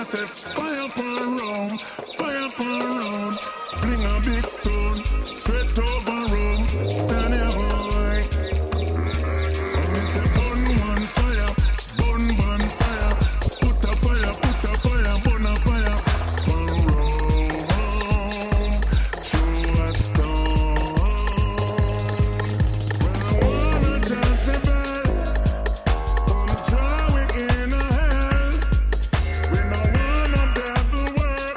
I said, fire upon round, fire upon round. Bring a big stone, straight over room. Stand here, boy. And I said, burn one fire, burn fire. Put a fire, burn a fire. Burn round, through a stone. When I wanna just a bell, come draw it in a hell. We no wanna devil work,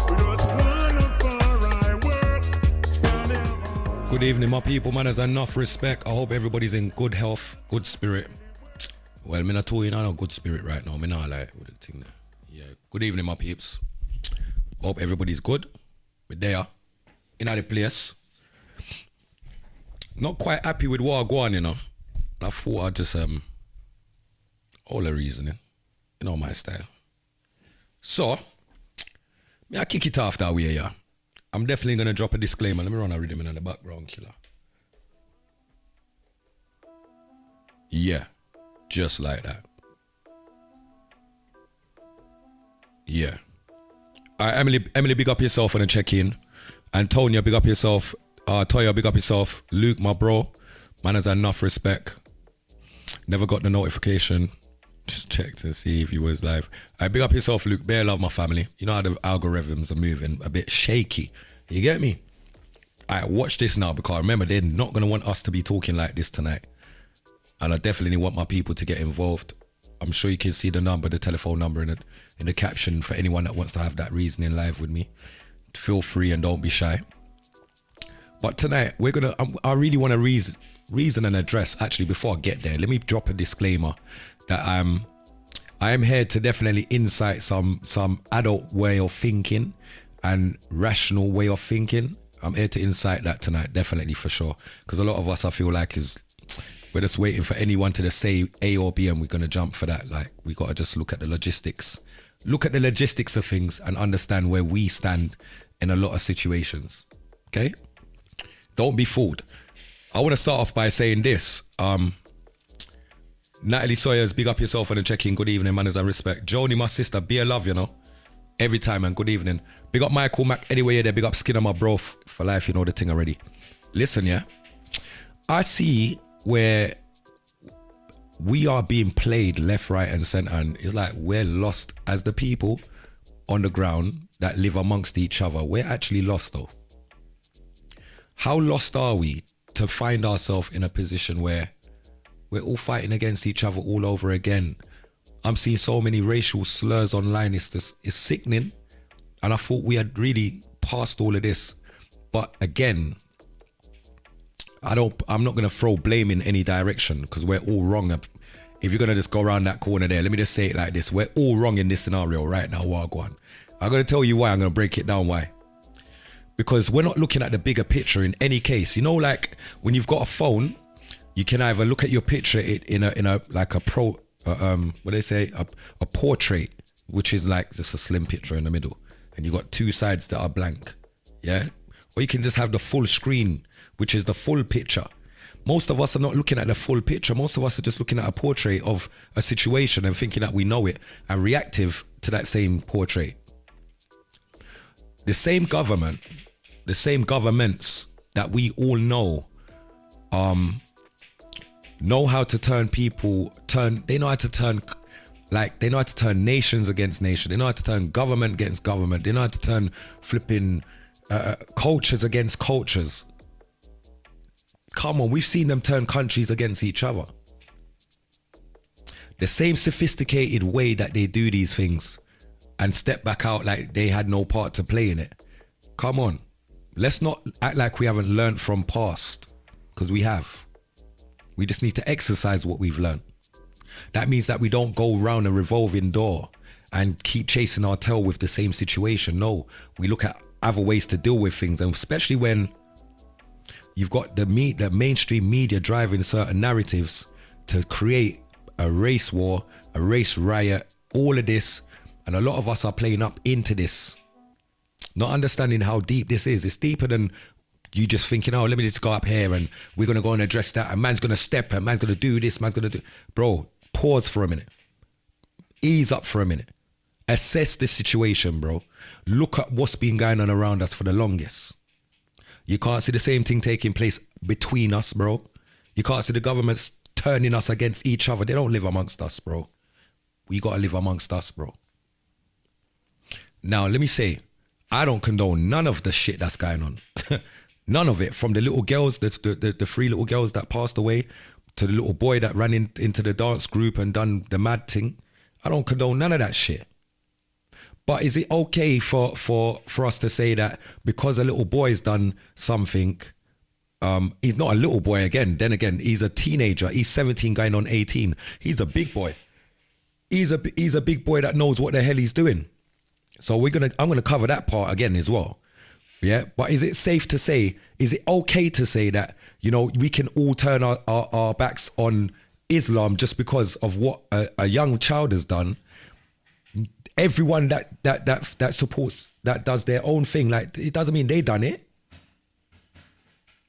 we just wanna far right work. Stand here. Good evening, my people, man. There's enough respect. I hope everybody's in good health, good spirit. Well, me not too in a good spirit right now. Me not like with the thing there. Yeah. Good evening, my peeps. Hope everybody's good. We're there, in the place. Not quite happy with what I go on, you know. I thought I'd just all the reasoning, you know my style. So, me I kick it off that way, yeah. I'm definitely gonna drop a disclaimer. Let me run a rhythm in the background, killer. Yeah, just like that. Yeah. All right, Emily, big up yourself on a check-in. Antonia, big up yourself. Toya, big up yourself. Luke, my bro. Man has enough respect. Never got the notification. Just checked to see if he was live. All right, big up yourself, Luke. Bear love, my family. You know how the algorithms are moving a bit shaky. You get me? All right, watch this now, because remember, they're not going to want us to be talking like this tonight. And I definitely want my people to get involved. I'm sure you can see the number, the telephone number in the caption for anyone that wants to have that reasoning live with me. Feel free and don't be shy. But tonight, I really want to reason and address. Actually, before I get there, let me drop a disclaimer that I am here to definitely incite some adult way of thinking and rational way of thinking. I'm here to incite that tonight, definitely, for sure. Because a lot of us, I feel like, we're just waiting for anyone to just say A or B and we're going to jump for that. Like, we got to just look at the logistics. Look at the logistics of things and understand where we stand in a lot of situations. Okay? Don't be fooled. I want to start off by saying this. Natalie Sawyers, big up yourself on the check-in. Good evening, manners and respect. Joni, my sister, be a love, you know. Every time, and good evening. Big up Michael Mac, anyway, you're there. Big up Skinner, my bro, for life, you know the thing already. Listen, yeah. I see where we are being played left, right, and center, and it's like we're lost as the people on the ground that live amongst each other. We're actually lost, though. How lost are we to find ourselves in a position where we're all fighting against each other all over again? I'm seeing so many racial slurs online. It's sickening. And I thought we had really passed all of this. But again, I'm not going to throw blame in any direction, because we're all wrong. If you're going to just go around that corner there, let me just say it like this. We're all wrong in this scenario right now, Wagwan. I'm going to tell you why. I'm going to break it down why. Because we're not looking at the bigger picture in any case. You know, like when you've got a phone, you can either look at your picture in a like a a portrait, which is like just a slim picture in the middle, and you got two sides that are blank, yeah. Or you can just have the full screen, which is the full picture. Most of us are not looking at the full picture. Most of us are just looking at a portrait of a situation and thinking that we know it and reactive to that same portrait. The same government, the same governments that we all know how to turn people, they know how to turn, like, they know how to turn nations against nation. They know how to turn government against government. They know how to turn flipping cultures against cultures. Come on, we've seen them turn countries against each other. The same sophisticated way that they do these things and step back out like they had no part to play in it. Come on, let's not act like we haven't learned from past, because we have. We just need to exercise what we've learned. That means that we don't go round a revolving door and keep chasing our tail with the same situation. No, we look at other ways to deal with things, and especially when you've got the mainstream media driving certain narratives to create a race war, a race riot, all of this, and a lot of us are playing up into this, not understanding how deep this is. It's deeper than you just thinking, oh, let me just go up here and we're going to go and address that, and man's going to step and man's going to do this, man's going to do... Bro, pause for a minute. Ease up for a minute. Assess the situation, bro. Look at what's been going on around us for the longest. You can't see the same thing taking place between us, bro. You can't see the governments turning us against each other. They don't live amongst us, bro. We got to live amongst us, bro. Now, let me say, I don't condone none of the shit that's going on. None of it. From the little girls, the 3 little girls that passed away, to the little boy that ran into the dance group and done the mad thing. I don't condone none of that shit. But is it okay for us to say that because a little boy's done something, he's not a little boy again. Then again, he's a teenager. He's 17 going on 18. He's a big boy. He's a big boy that knows what the hell he's doing. So I'm gonna cover that part again as well. Yeah, but is it safe to say, is it okay to say that, we can all turn our backs on Islam just because of what a young child has done? Everyone that supports, that does their own thing, like, it doesn't mean they done it.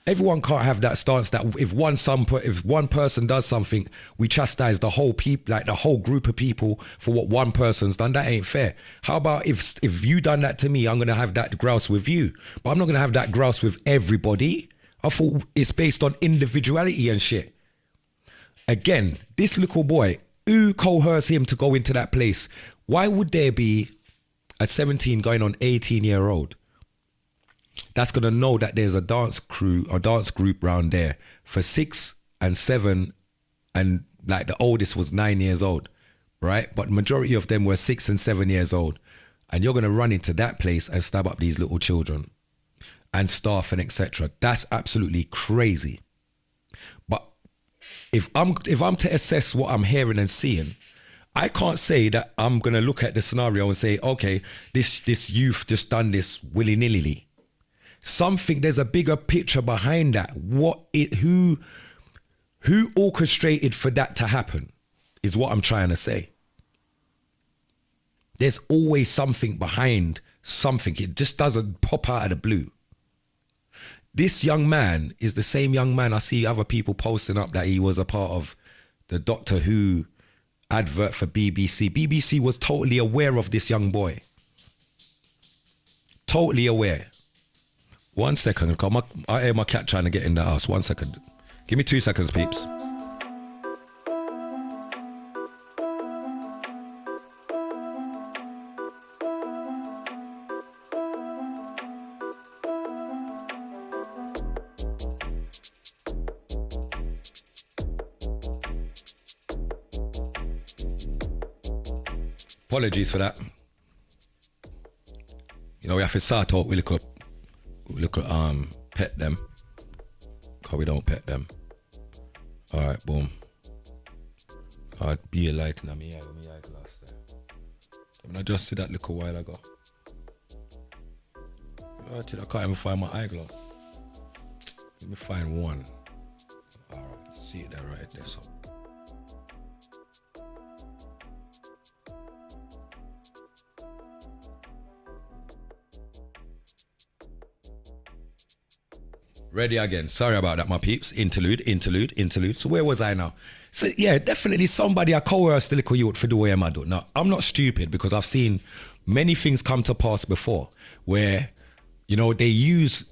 Everyone can't have that stance that if one person does something, we chastise the whole people, like the whole group of people for what one person's done. That ain't fair. How about if you done that to me, I'm gonna have that grouse with you, but I'm not gonna have that grouse with everybody. I thought it's based on individuality and shit. Again, this little boy, who coerced him to go into that place? Why would there be a 17 going on 18-year-old that's going to know that there's a dance crew or dance group round there for 6 and 7, and like the oldest was 9 years old, right? But majority of them were 6 and 7 years old. And you're going to run into that place and stab up these little children and staff and etc. That's absolutely crazy. But if I'm to assess what I'm hearing and seeing, I can't say that I'm going to look at the scenario and say, okay, this youth just done this willy-nilly. There's a bigger picture behind that. Who orchestrated for that to happen is what I'm trying to say. There's always something behind something. It just doesn't pop out of the blue. This young man is the same young man I see other people posting up that he was a part of the Doctor Who advert for BBC. BBC was totally aware of this young boy. Totally aware. 1 second, I hear my cat trying to get in the house. 1 second. Give me 2 seconds, peeps. Apologies for that. We have to start out, we look at pet them, because we don't pet them. Alright, boom. I'd be a light in my eyeglass there. I just see that little while ago. I can't even find my eyeglass. Let me find one. Alright, see it there right there, so. Ready again. Sorry about that, my peeps. Interlude. So where was I now? So yeah, definitely somebody I coerced the little youth for the way I'm doing. Now, I'm not stupid because I've seen many things come to pass before where, they use,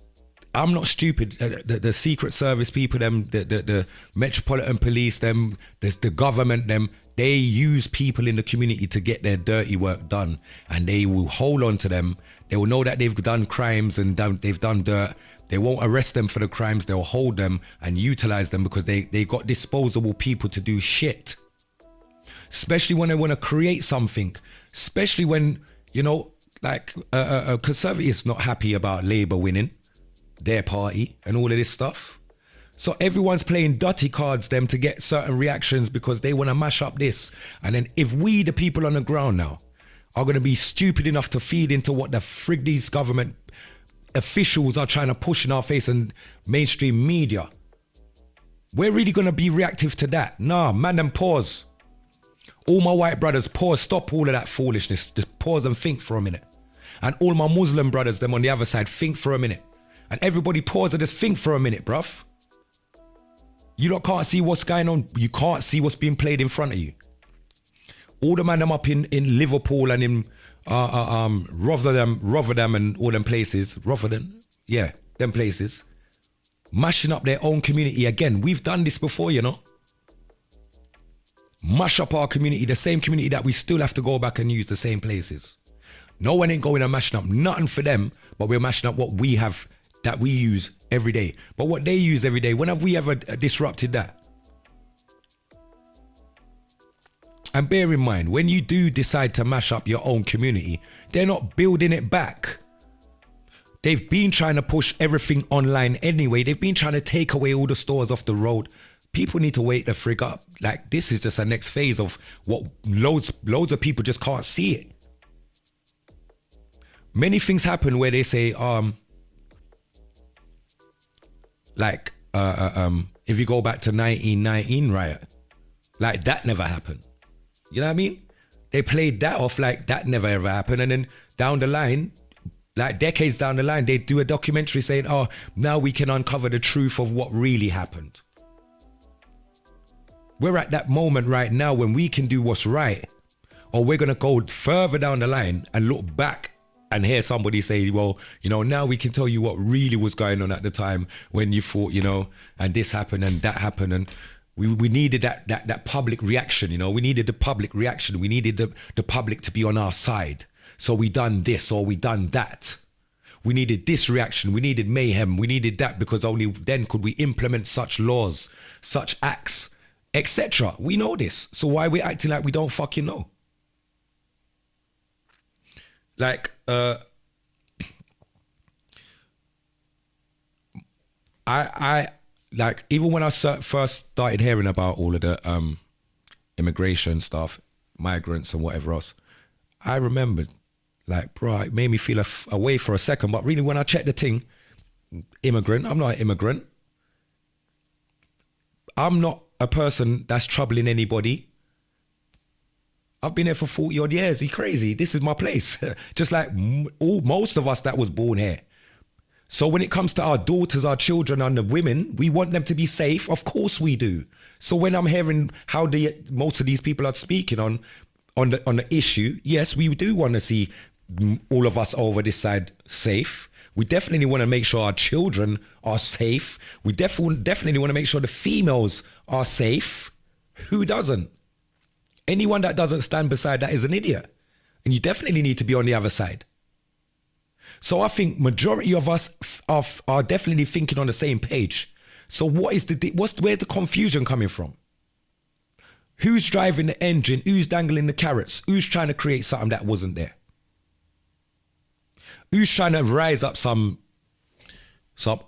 I'm not stupid. The Secret Service people, the Metropolitan Police, the government, they use people in the community to get their dirty work done, and they will hold on to them. They will know that they've done crimes and they've done dirt. They won't arrest them for the crimes. They'll hold them and utilize them because they got disposable people to do shit. Especially when they want to create something. Especially when, Conservatives not happy about Labour winning their party and all of this stuff. So everyone's playing dirty cards them to get certain reactions because they want to mash up this. And then if we, the people on the ground now, are going to be stupid enough to feed into what the frig these government officials are trying to push in our face and mainstream media, we're really going to be reactive to that? Nah, man, them pause. All my white brothers, pause, stop all of that foolishness. Just pause and think for a minute. And all my Muslim brothers, them on the other side, think for a minute. And everybody pause and just think for a minute, bruv. You lot can't see what's going on. You can't see what's being played in front of you. All the man them up in Liverpool and in Rotherham and all them places. Rotherham, yeah, them places. Mashing up their own community again. We've done this before, you know. Mash up our community, the same community that we still have to go back and use the same places. No one ain't going and mashing up nothing for them, but we're mashing up what we have that we use every day. But what they use every day, when have we ever disrupted that? And bear in mind, when you do decide to mash up your own community, they're not building it back. They've been trying to push everything online anyway. They've been trying to take away all the stores off the road. People need to wake the frig up. Like, this is just a next phase of what loads of people just can't see it. Many things happen where they say, if you go back to 1919 riot, like that never happened. You know what I mean? They played that off like that never ever happened. And then down the line, like decades down the line, they do a documentary saying, oh, now we can uncover the truth of what really happened. We're at that moment right now when we can do what's right. Or we're going to go further down the line and look back and hear somebody say, well, you know, now we can tell you what really was going on at the time when you thought, you know, and this happened and that happened. And we needed that public reaction, you know, we needed the public reaction. We needed the public to be on our side. So we done this or we done that. We needed this reaction. We needed mayhem. We needed that because only then could we implement such laws, such acts, etc. We know this. So why are we acting like we don't fucking know? Like, I like, even when I first started hearing about all of the immigration stuff, migrants and whatever else, I remembered, like, bro, it made me feel away for a second. But really, when I checked the thing, immigrant, I'm not an immigrant. I'm not a person that's troubling anybody. I've been here for 40 odd years. You crazy? This is my place. Just like most of us that was born here. So when it comes to our daughters, our children and the women, we want them to be safe. Of course we do. So when I'm hearing how most of these people are speaking on the issue, yes, we do want to see all of us over this side safe. We definitely want to make sure our children are safe. We definitely want to make sure the females are safe. Who doesn't? Anyone that doesn't stand beside that is an idiot. And you definitely need to be on the other side. So I think majority of us are definitely thinking on the same page. So where's the confusion coming from? Who's driving the engine? Who's dangling the carrots? Who's trying to create something that wasn't there? Who's trying to rise up some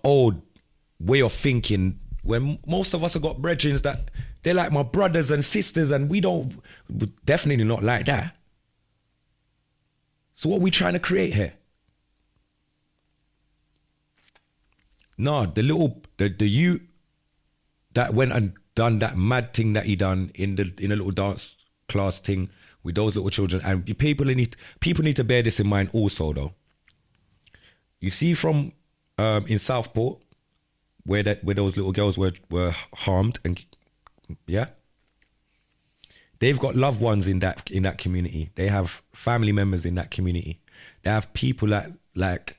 old way of thinking when most of us have got brethren that they're like my brothers and sisters, and we're definitely not like that. So what are we trying to create here? No, the youth that went and done that mad thing that he done in a little dance class thing with those little children, and people need to bear this in mind also though. You see from in Southport where those little girls were harmed, and yeah, they've got loved ones in that community. They have family members in that community. They have people that like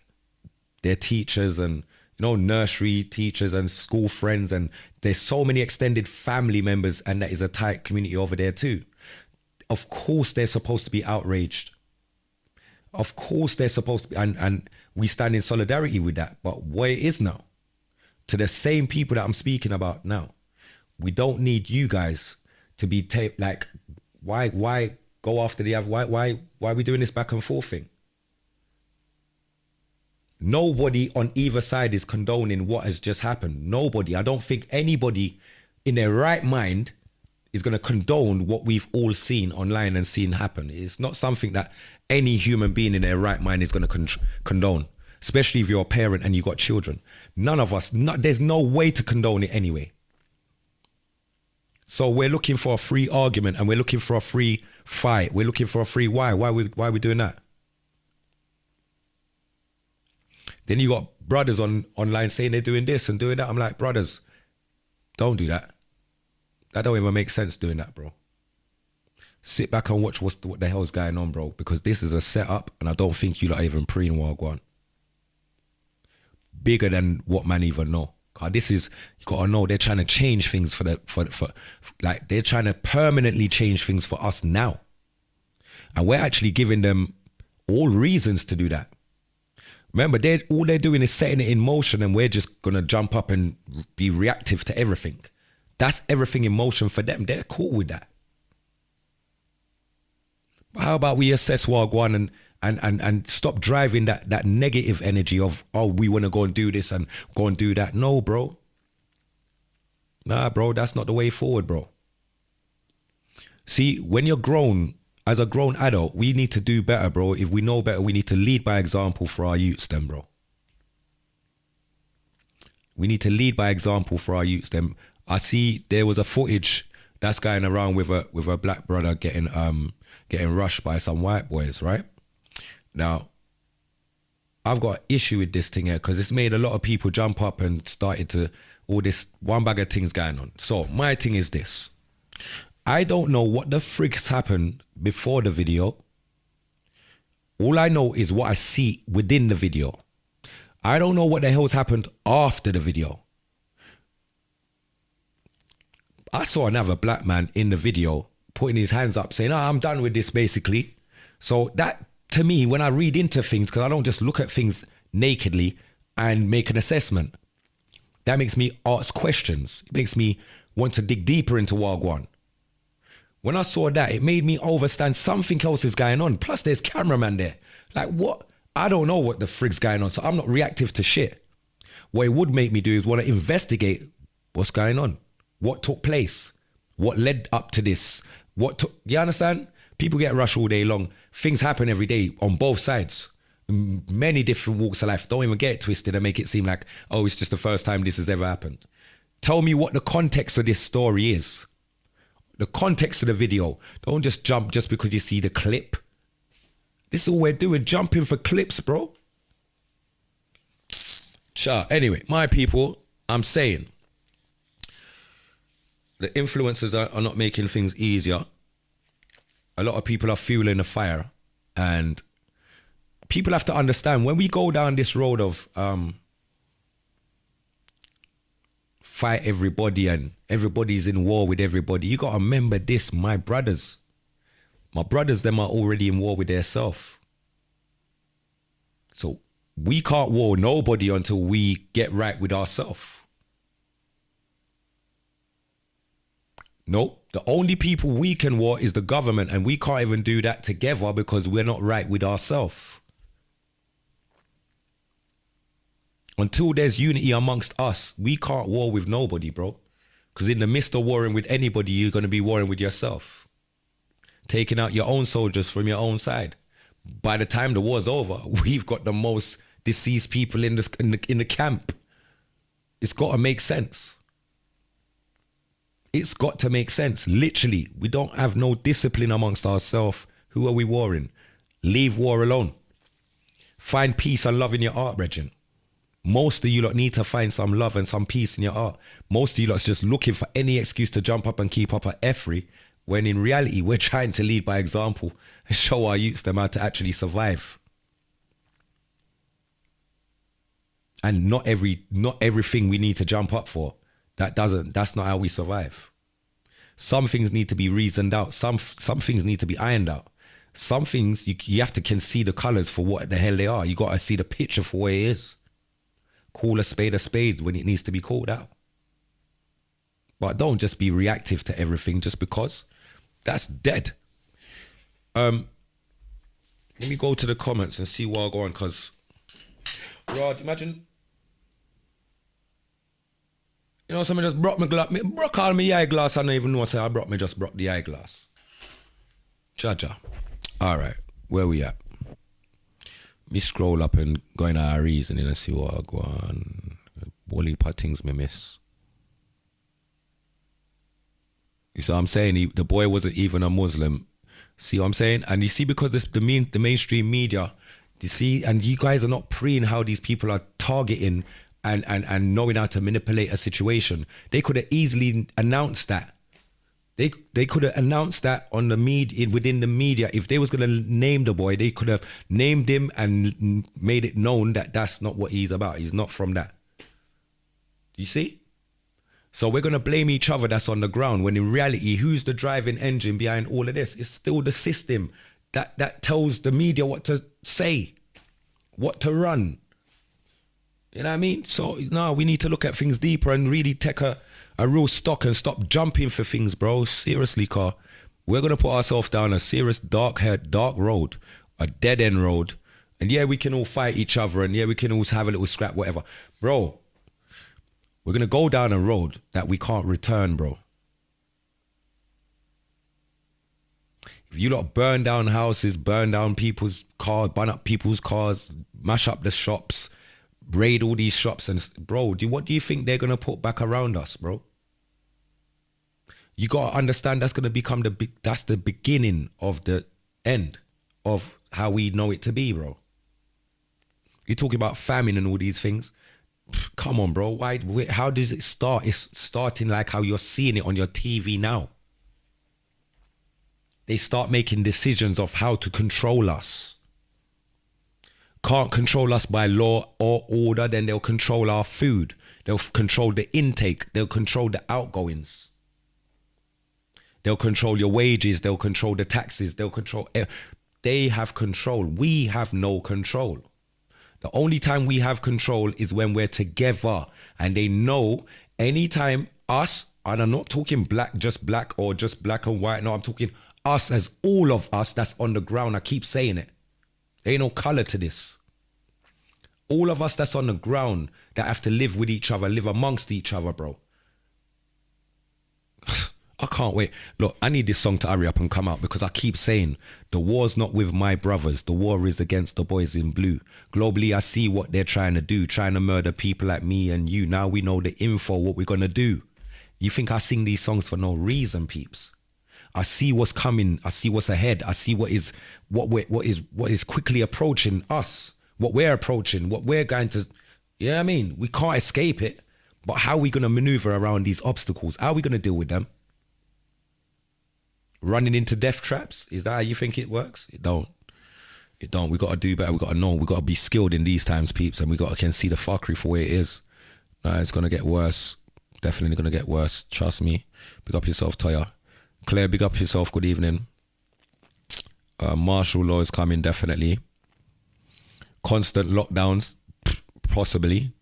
their teachers and, you know, nursery teachers and school friends, and there's so many extended family members, and that is a tight community over there too. Of course they're supposed to be outraged. Of course they're supposed to be, and we stand in solidarity with that. But what it is now, to the same people that I'm speaking about now, we don't need you guys to be like, why go after the other? Why are we doing this back and forth thing? Nobody on either side is condoning what has just happened. Nobody. I don't think anybody in their right mind is going to condone what we've all seen online and seen happen. It's not something that any human being in their right mind is going to condone, especially if you're a parent and you've got children. None of us, there's no way to condone it anyway. So we're looking for a free argument, and we're looking for a free fight. We're looking for a free why. Why are we doing that? Then you got brothers online saying they're doing this and doing that. I'm like, brothers, don't do that. That don't even make sense doing that, bro. Sit back and watch what the hell's going on, bro. Because this is a setup, and I don't think you lot even preen Wagwan. Bigger than what man even know. Cause this is, you gotta know, they're trying to change things for like they're trying to permanently change things for us now. And we're actually giving them all reasons to do that. Remember, all they're doing is setting it in motion, and we're just gonna jump up and be reactive to everything. That's everything in motion for them. They're cool with that. But how about we assess Wagwan and stop driving that negative energy of, oh, we want to go and do this and go and do that. No, bro. Nah, bro, that's not the way forward, bro. See, when you're grown, as a grown adult, we need to do better, bro. If we know better, we need to lead by example for our youths then, bro. We need to lead by example for our youths then. I see there was a footage that's going around with a black brother getting rushed by some white boys, right? Now, I've got an issue with this thing here because it's made a lot of people jump up and started to all this one bag of things going on. So my thing is this. I don't know what the frick's happened before the video. All I know is what I see within the video. I don't know what the hell's happened after the video. I saw another black man in the video putting his hands up saying, I'm done with this basically. So that, to me, when I read into things, because I don't just look at things nakedly and make an assessment, that makes me ask questions. It makes me want to dig deeper into Wagwan. When I saw that, it made me understand something else is going on. Plus, there's cameraman there. Like, what? I don't know what the frig's going on, so I'm not reactive to shit. What it would make me do is want to investigate what's going on. What took place? What led up to this? You understand? People get rushed all day long. Things happen every day on both sides. Many different walks of life. Don't even get it twisted and make it seem like, oh, it's just the first time this has ever happened. Tell me what the context of this story is. The context of the video. Don't just jump just because you see the clip. This is all we're doing, jumping for clips, bro. Anyway, my people, I'm saying the influencers are not making things easier. A lot of people are fueling the fire, and people have to understand when we go down this road of fight everybody and everybody's in war with everybody, you got to remember this, my brothers, them are already in war with themselves. So we can't war nobody until we get right with ourselves. Nope. The only people we can war is the government, and we can't even do that together because we're not right with ourselves. Until there's unity amongst us, we can't war with nobody, bro. Because in the midst of warring with anybody, you're going to be warring with yourself. Taking out your own soldiers from your own side. By the time the war's over, we've got the most deceased people in the camp. It's got to make sense. It's got to make sense. Literally, we don't have no discipline amongst ourselves. Who are we warring? Leave war alone. Find peace and love in your heart, brethren. Most of you lot need to find some love and some peace in your heart. Most of you lot's just looking for any excuse to jump up and keep up an effery, when in reality, we're trying to lead by example and show our youths them how to actually survive. And not everything we need to jump up for. That's not how we survive. Some things need to be reasoned out. Some things need to be ironed out. Some things you have to can see the colors for what the hell they are. You got to see the picture for what it is. Call a spade when it needs to be called out. But don't just be reactive to everything just because. That's dead. Let me go to the comments and see where I go on, because Rod, imagine, you know, someone just brought me glass. Call me eyeglass. I don't even know. I say I just brought the eyeglass. Jaja. All right, where we at? Me scroll up and go in our reasoning and see what I go on. Bully part things me miss. You see what I'm saying? The boy wasn't even a Muslim. See what I'm saying? And you see, because the mainstream media, you see, and you guys are not preying how these people are targeting and knowing how to manipulate a situation. They could have easily announced that They could have announced that on the media, within the media. If they was gonna name the boy, they could have named him and made it known that that's not what he's about. He's not from that. You see? So we're gonna blame each other that's on the ground, when in reality, who's the driving engine behind all of this? It's still the system that tells the media what to say, what to run. You know what I mean? So no, we need to look at things deeper and really take a real stock and stop jumping for things, bro. Seriously, car. We're gonna put ourselves down a serious dark road, a dead end road. And yeah, we can all fight each other, and yeah, we can all have a little scrap, whatever. Bro, we're gonna go down a road that we can't return, bro. If you lot burn down houses, burn down people's cars, burn up people's cars, mash up the shops, raid all these shops, and bro, what do you think they're gonna put back around us, bro? You gotta understand that's gonna become that's the beginning of the end of how we know it to be, bro. You're talking about famine and all these things. Come on, bro. How does it start? It's starting like how you're seeing it on your TV now. They start making decisions of how to control us. Can't control us by law or order, then they'll control our food. They'll control the intake. They'll control the outgoings. They'll control your wages. They'll control the taxes. They have control. We have no control. The only time we have control is when we're together, and they know anytime us, and I'm not talking just black or just black and white. No, I'm talking us as all of us that's on the ground. I keep saying it. There ain't no color to this. All of us that's on the ground that have to live with each other, live amongst each other, bro. I can't wait. Look, I need this song to hurry up and come out, because I keep saying the war's not with my brothers. The war is against the boys in blue. Globally, I see what they're trying to do, trying to murder people like me and you. Now we know the info, what we're going to do. You think I sing these songs for no reason, peeps? I see what's coming. I see what's ahead. I see what is quickly approaching us, what we're approaching, what we're going to, you know what I mean? We can't escape it, but how are we going to maneuver around these obstacles? How are we going to deal with them? Running into death traps? Is that how you think it works? It don't. We got to do better. We got to know. We got to be skilled in these times, peeps, and we got to can see the fuckery for where it is. It's going to get worse. Definitely going to get worse. Trust me. Big up yourself, Toya. Claire, big up yourself. Good evening. Martial law is coming, definitely. Constant lockdowns, possibly.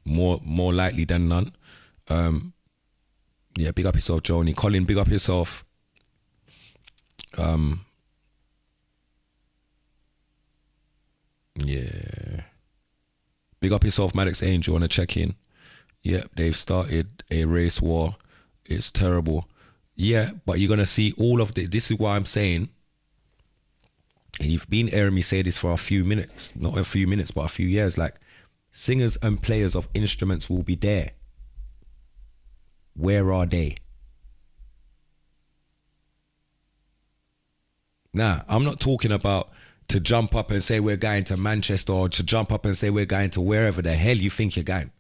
more likely than none. Yeah, big up yourself, Joni. Colin, big up yourself. Yeah. Big up yourself, Maddox Angel, on a check-in. Yep, they've started a race war. It's terrible. Yeah, but you're gonna see all of this is why I'm saying, and you've been hearing me say this for a few minutes, not a few minutes, but a few years, like, singers and players of instruments will be there. Where are they? Nah, I'm not talking about to jump up and say we're going to Manchester, or to jump up and say we're going to wherever the hell you think you're going.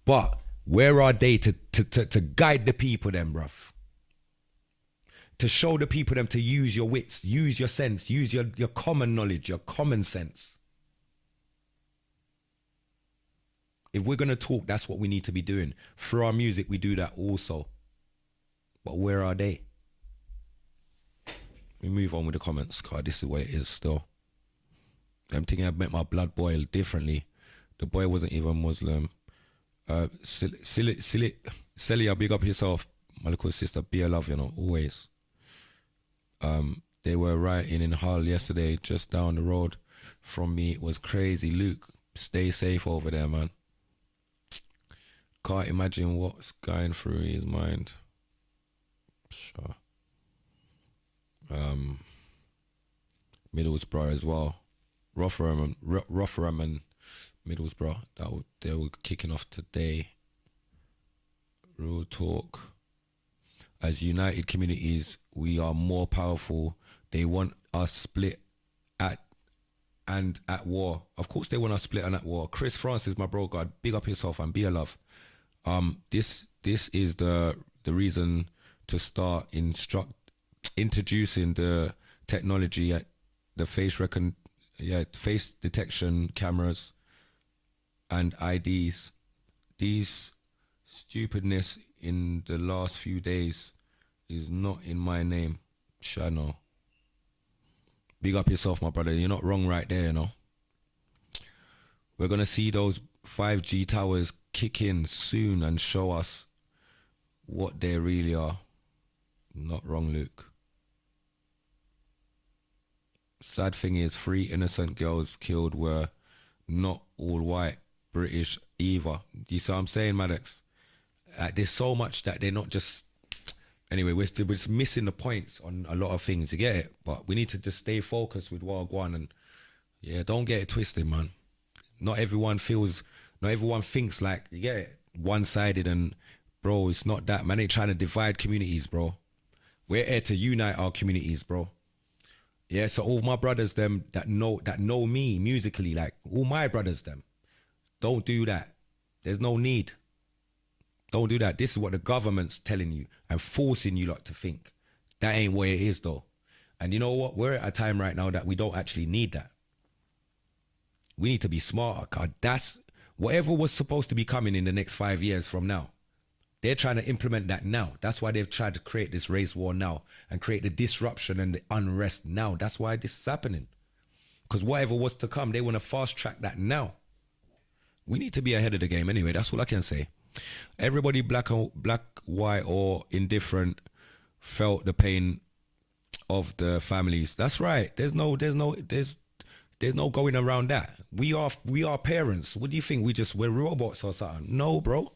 But where are they to guide the people then, bruv? To show the people them to use your wits, use your sense, use your common knowledge, your common sense. If we're going to talk, that's what we need to be doing. Through our music, we do that also. But where are they? We move on with the comments, because this is what it is still. I'm thinking I've met my blood boil differently. The boy wasn't even Muslim. Celia, big up yourself. My little sister, be a love, always. They were rioting in Hull yesterday, just down the road from me. It was crazy. Luke, stay safe over there, man. Can't imagine what's going through his mind. Sure. Middlesbrough as well. Rotherham and Middlesbrough. They were kicking off today. Real talk. As united communities, we are more powerful. They want us split at war. Of course they want us split and at war. Chris Francis, my bro, God, big up yourself and be a love. This is the reason to start introducing the technology at the face detection cameras and IDs. These stupidness in the last few days is not in my name, Shano. Big up yourself, my brother. You're not wrong right there, you know. We're gonna see those 5G towers kick in soon and show us what they really are. Not wrong, Luke. Sad thing is, 3 innocent girls killed were not all white British either. You see what I'm saying, Maddox? There's so much that they're not just... Anyway, we're just missing the points on a lot of things, you get it? But we need to just stay focused with Wagwan and, yeah, don't get it twisted, man. Not everyone thinks like, you get it, one-sided, and, bro, it's not that, man. They trying to divide communities, bro. We're here to unite our communities, bro. Yeah, so all my brothers, them, that know me musically, like, all my brothers, them, don't do that. There's no need. Don't do that. This is what the government's telling you and forcing you lot to think. That ain't where it is, though. And you know what? We're at a time right now that we don't actually need that. We need to be smarter. Cause that's whatever was supposed to be coming in the next 5 years from now. They're trying to implement that now. That's why they've tried to create this race war now and create the disruption and the unrest now. That's why this is happening. Because whatever was to come, they want to fast track that now. We need to be ahead of the game anyway. That's all I can say. Everybody, black, white, or indifferent, felt the pain of the families. That's right. There's no going around that. We are parents. What do you think? We're robots or something? No, bro.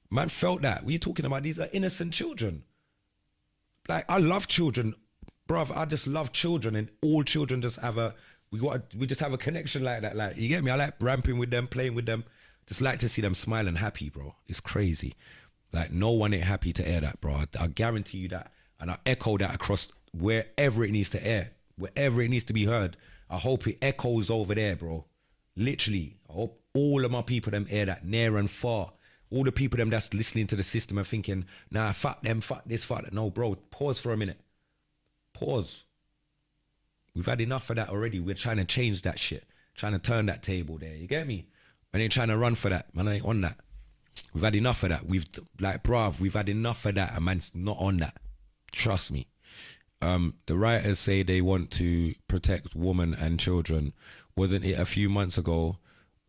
Man felt that. What are you talking about? These are innocent children. Like, I love children, bruv. I just love children, and all children just have we just have a connection like that. Like, you get me? I like ramping with them, playing with them. Just like to see them smile and happy, bro. It's crazy. Like, no one ain't happy to air that, bro. I guarantee you that. And I echo that across wherever it needs to air, wherever it needs to be heard. I hope it echoes over there, bro. Literally. I hope all of my people them air that near and far. All the people them that's listening to the system and thinking, nah, fuck them, fuck this, fuck that. No, bro, pause for a minute. Pause. We've had enough of that already. We're trying to change that shit. Trying to turn that table there. You get me? Man ain't trying to run for that. Man ain't on that. We've had enough of that. We've had enough of that. And man's not on that. Trust me. The writers say they want to protect women and children. Wasn't it a few months ago,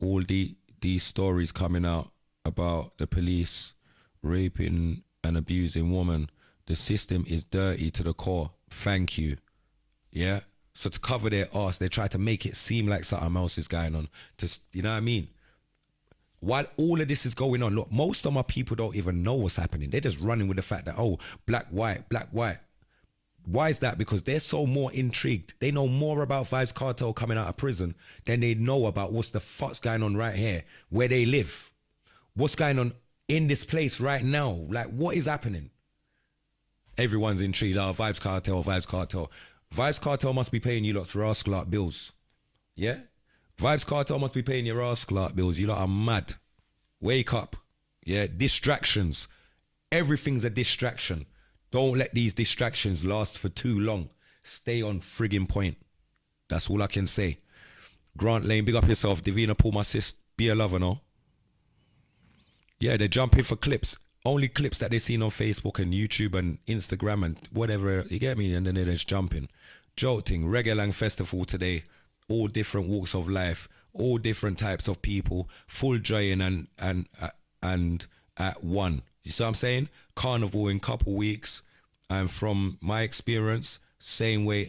all these stories coming out about the police raping and abusing women? The system is dirty to the core. Thank you. Yeah? So to cover their arse, they try to make it seem like something else is going on. You know what I mean? While all of this is going on, look, most of my people don't even know what's happening. They're just running with the fact that, oh, black, white, black, white. Why is that? Because they're so more intrigued. They know more about Vybz Kartel coming out of prison than they know about what's the fuck's going on right here, where they live. What's going on in this place right now? Like, what is happening? Everyone's intrigued. Oh, Vybz Kartel, Vybz Kartel. Vybz Kartel must be paying you lots of rascal bills. Yeah? Vybz Kartel must be paying your rascal bills. You lot are mad. Wake up. Yeah? Distractions. Everything's a distraction. Don't let these distractions last for too long. Stay on friggin' point. That's all I can say. Grant Lane, big up yourself. Divina, pull my sis. Be a lover, no? Yeah, they're jumping for clips. Only clips that they've seen on Facebook and YouTube and Instagram and whatever. You get me? And then they're just jumping. Jolting. Reggae Lang Festival today. All different walks of life. All different types of people. Full joying and at one. You see what I'm saying? Carnival in couple weeks. And from my experience, same way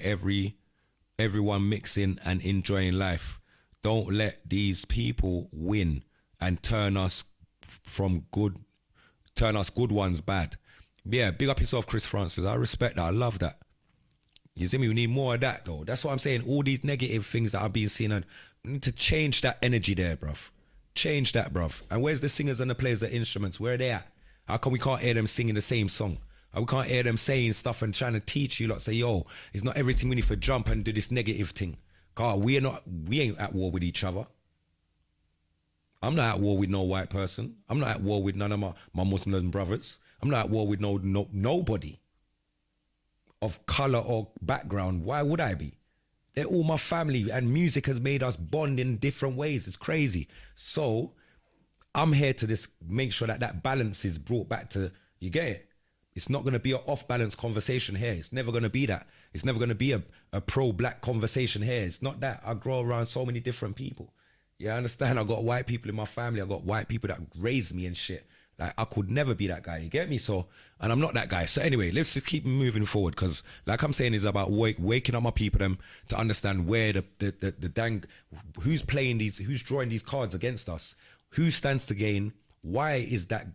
everyone mixing and enjoying life. Don't let these people win and turn us good ones bad. Yeah, big up yourself, Chris Francis. I respect that. I love that. You see me? We need more of that, though. That's what I'm saying. All these negative things that I've been seeing, and we need to change that energy there, bruv. Change that, bruv. And where's the singers and the players, the instruments? Where are they at? How come we can't hear them singing the same song? How we can't hear them saying stuff and trying to teach you lot, say, yo, it's not everything we need to jump and do this negative thing. God, we ain't at war with each other. I'm not at war with no white person. I'm not at war with none of my Muslim brothers. I'm not at war with nobody. of color or background. Why would I be? They're all my family, and music has made us bond in different ways. It's crazy. So I'm here to just make sure that that balance is brought back to, you get it? It's not going to be an off-balance conversation here. It's never going to be that. It's never going to be a pro-black conversation here. It's not that. I grow around so many different people. Yeah, I understand. I got white people in my family. I got white people that raised me and shit. Like, I could never be that guy. You get me? So, and I'm not that guy. So anyway, let's just keep moving forward, because like I'm saying, is about waking up my people them to understand where the dang, who's playing these, who's drawing these cards against us, who stands to gain, why is that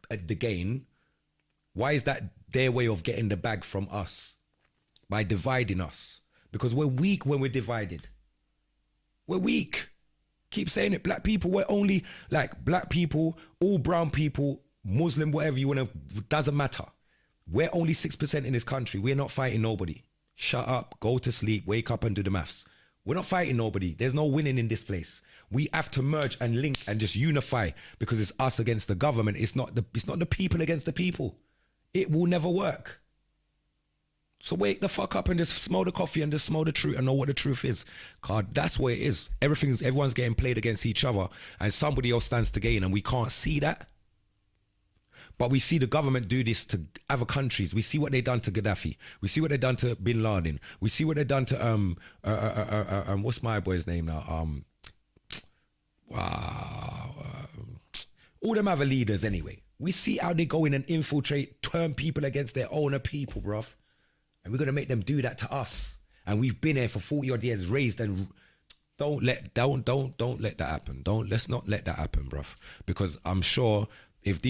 the gain, why is that their way of getting the bag from us? By dividing us. Because we're weak when we're divided. We're weak. Keep saying it. Black people, we're only, like, black people, all brown people, Muslim, whatever you want to, doesn't matter. We're only 6% in this country. We're not fighting nobody. Shut up, go to sleep, wake up and do the maths. We're not fighting nobody. There's no winning in this place. We have to merge and link and just unify, because it's us against the government. It's not the people against the people. It will never work. So wake the fuck up and just smell the coffee and just smell the truth and know what the truth is. God, that's what it is. Everyone's getting played against each other, and somebody else stands to gain, and we can't see that. But we see the government do this to other countries. We see what they done to Gaddafi. We see what they done to Bin Laden. We see what they done to what's my boy's name now? All them other leaders anyway. We see how they go in and infiltrate, turn people against their own people, bruv. And we're going to make them do that to us. And we've been here for 40 odd years, raised, and don't let that happen. Let's not let that happen, bruv. Because I'm sure if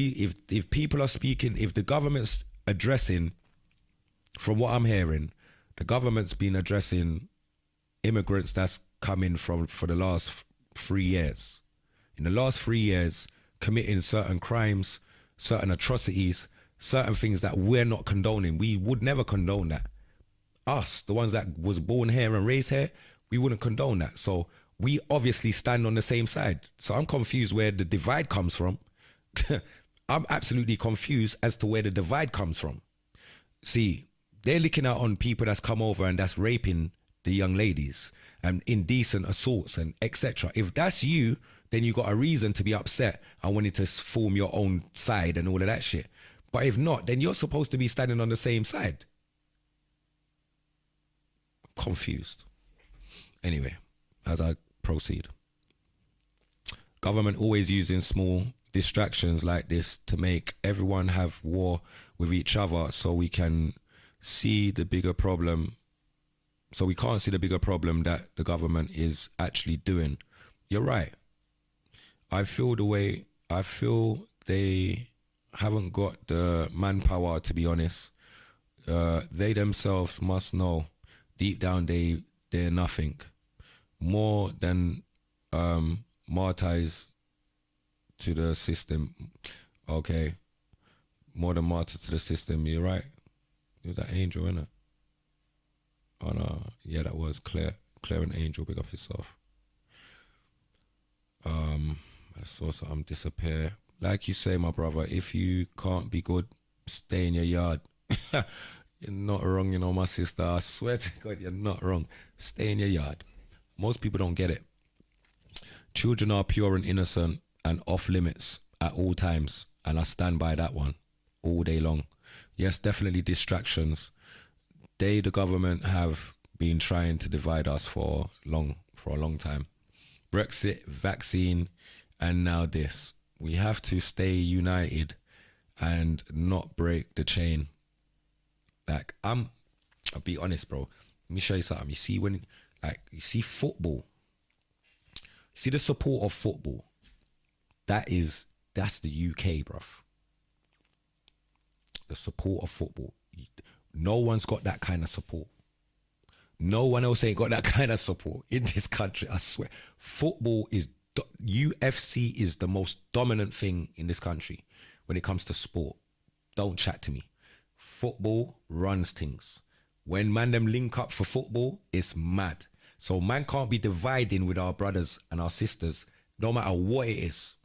people are speaking, if the government's addressing, from what I'm hearing, the government's been addressing immigrants that's come in for the last 3 years. In the last 3 years, committing certain crimes, certain atrocities, certain things that we're not condoning. We would never condone that. Us, the ones that was born here and raised here, we wouldn't condone that. So we obviously stand on the same side. So I'm confused where the divide comes from. I'm absolutely confused as to where the divide comes from. See, they're looking out on people that's come over and that's raping the young ladies and indecent assaults and etc. If that's you, then you got a reason to be upset and wanting to form your own side and all of that shit. But if not, then you're supposed to be standing on the same side. Confused. Anyway, as I proceed. Government always using small distractions like this to make everyone have war with each other, so we can see the bigger problem. So we can't see the bigger problem that the government is actually doing. You're right. I feel they haven't got the manpower, to be honest. They themselves must know deep down they're nothing more than martyrs to the system. Okay, more than martyrs to the system. You're right. It was that Angel, innit? Oh no, yeah, that was Claire and Angel. Big up yourself. I saw something disappear. Like you say, my brother, if you can't be good, stay in your yard. You're not wrong, you know, my sister. I swear to God, you're not wrong. Stay in your yard. Most people don't get it. Children are pure and innocent and off limits at all times. And I stand by that one all day long. Yes, definitely distractions. The government have been trying to divide us for a long time. Brexit, vaccine, and now this. We have to stay united and not break the chain. Like, I'll be honest, bro. Let me show you something. You see you see football. See the support of football. That's the UK, bruv. The support of football. No one's got that kind of support. No one else ain't got that kind of support in this country. I swear. Football is, UFC is the most dominant thing in this country when it comes to sport. Don't chat to me. Football runs things. When man them link up for football, it's mad. So man can't be dividing with our brothers and our sisters, no matter what it is.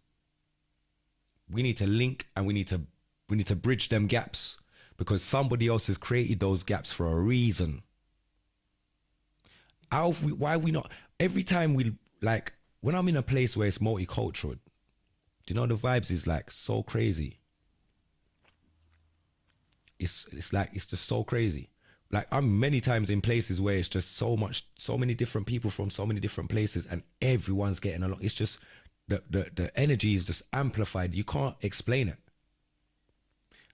We need to link and we need to bridge them gaps, because somebody else has created those gaps for a reason. Why are we not? Every time we, like, when I'm in a place where it's multicultural, do you know the vibes is like so crazy? It's like, it's just so crazy. Like, I'm many times in places where it's just so many different people from so many different places, and everyone's getting along. It's just the energy is just amplified. You can't explain it.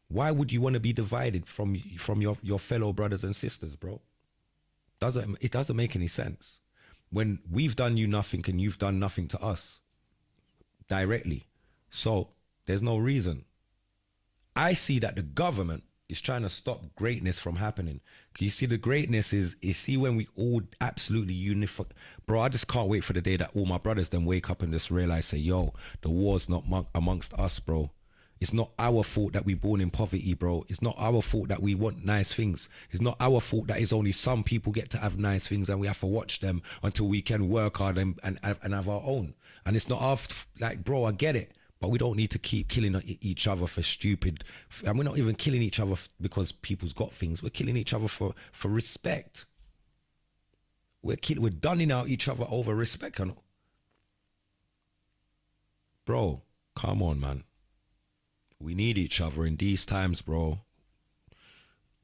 Why would you want to be divided from your fellow brothers and sisters, bro? It doesn't make any sense. When we've done you nothing and you've done nothing to us directly. So there's no reason. I see that the government is trying to stop greatness from happening. You see, the greatness is see when we all absolutely unify. Bro, I just can't wait for the day that all my brothers then wake up and just realize, say, yo, the war's not amongst us, bro. It's not our fault that we're born in poverty, bro. It's not our fault that we want nice things. It's not our fault that it's only some people get to have nice things and we have to watch them until we can work hard and have our own. And it's not our, like, bro, I get it. But we don't need to keep killing each other for stupid. And we're not even killing each other because people's got things. We're killing each other for respect. We're dunning out each other over respect. Bro, come on, man. We need each other in these times, bro.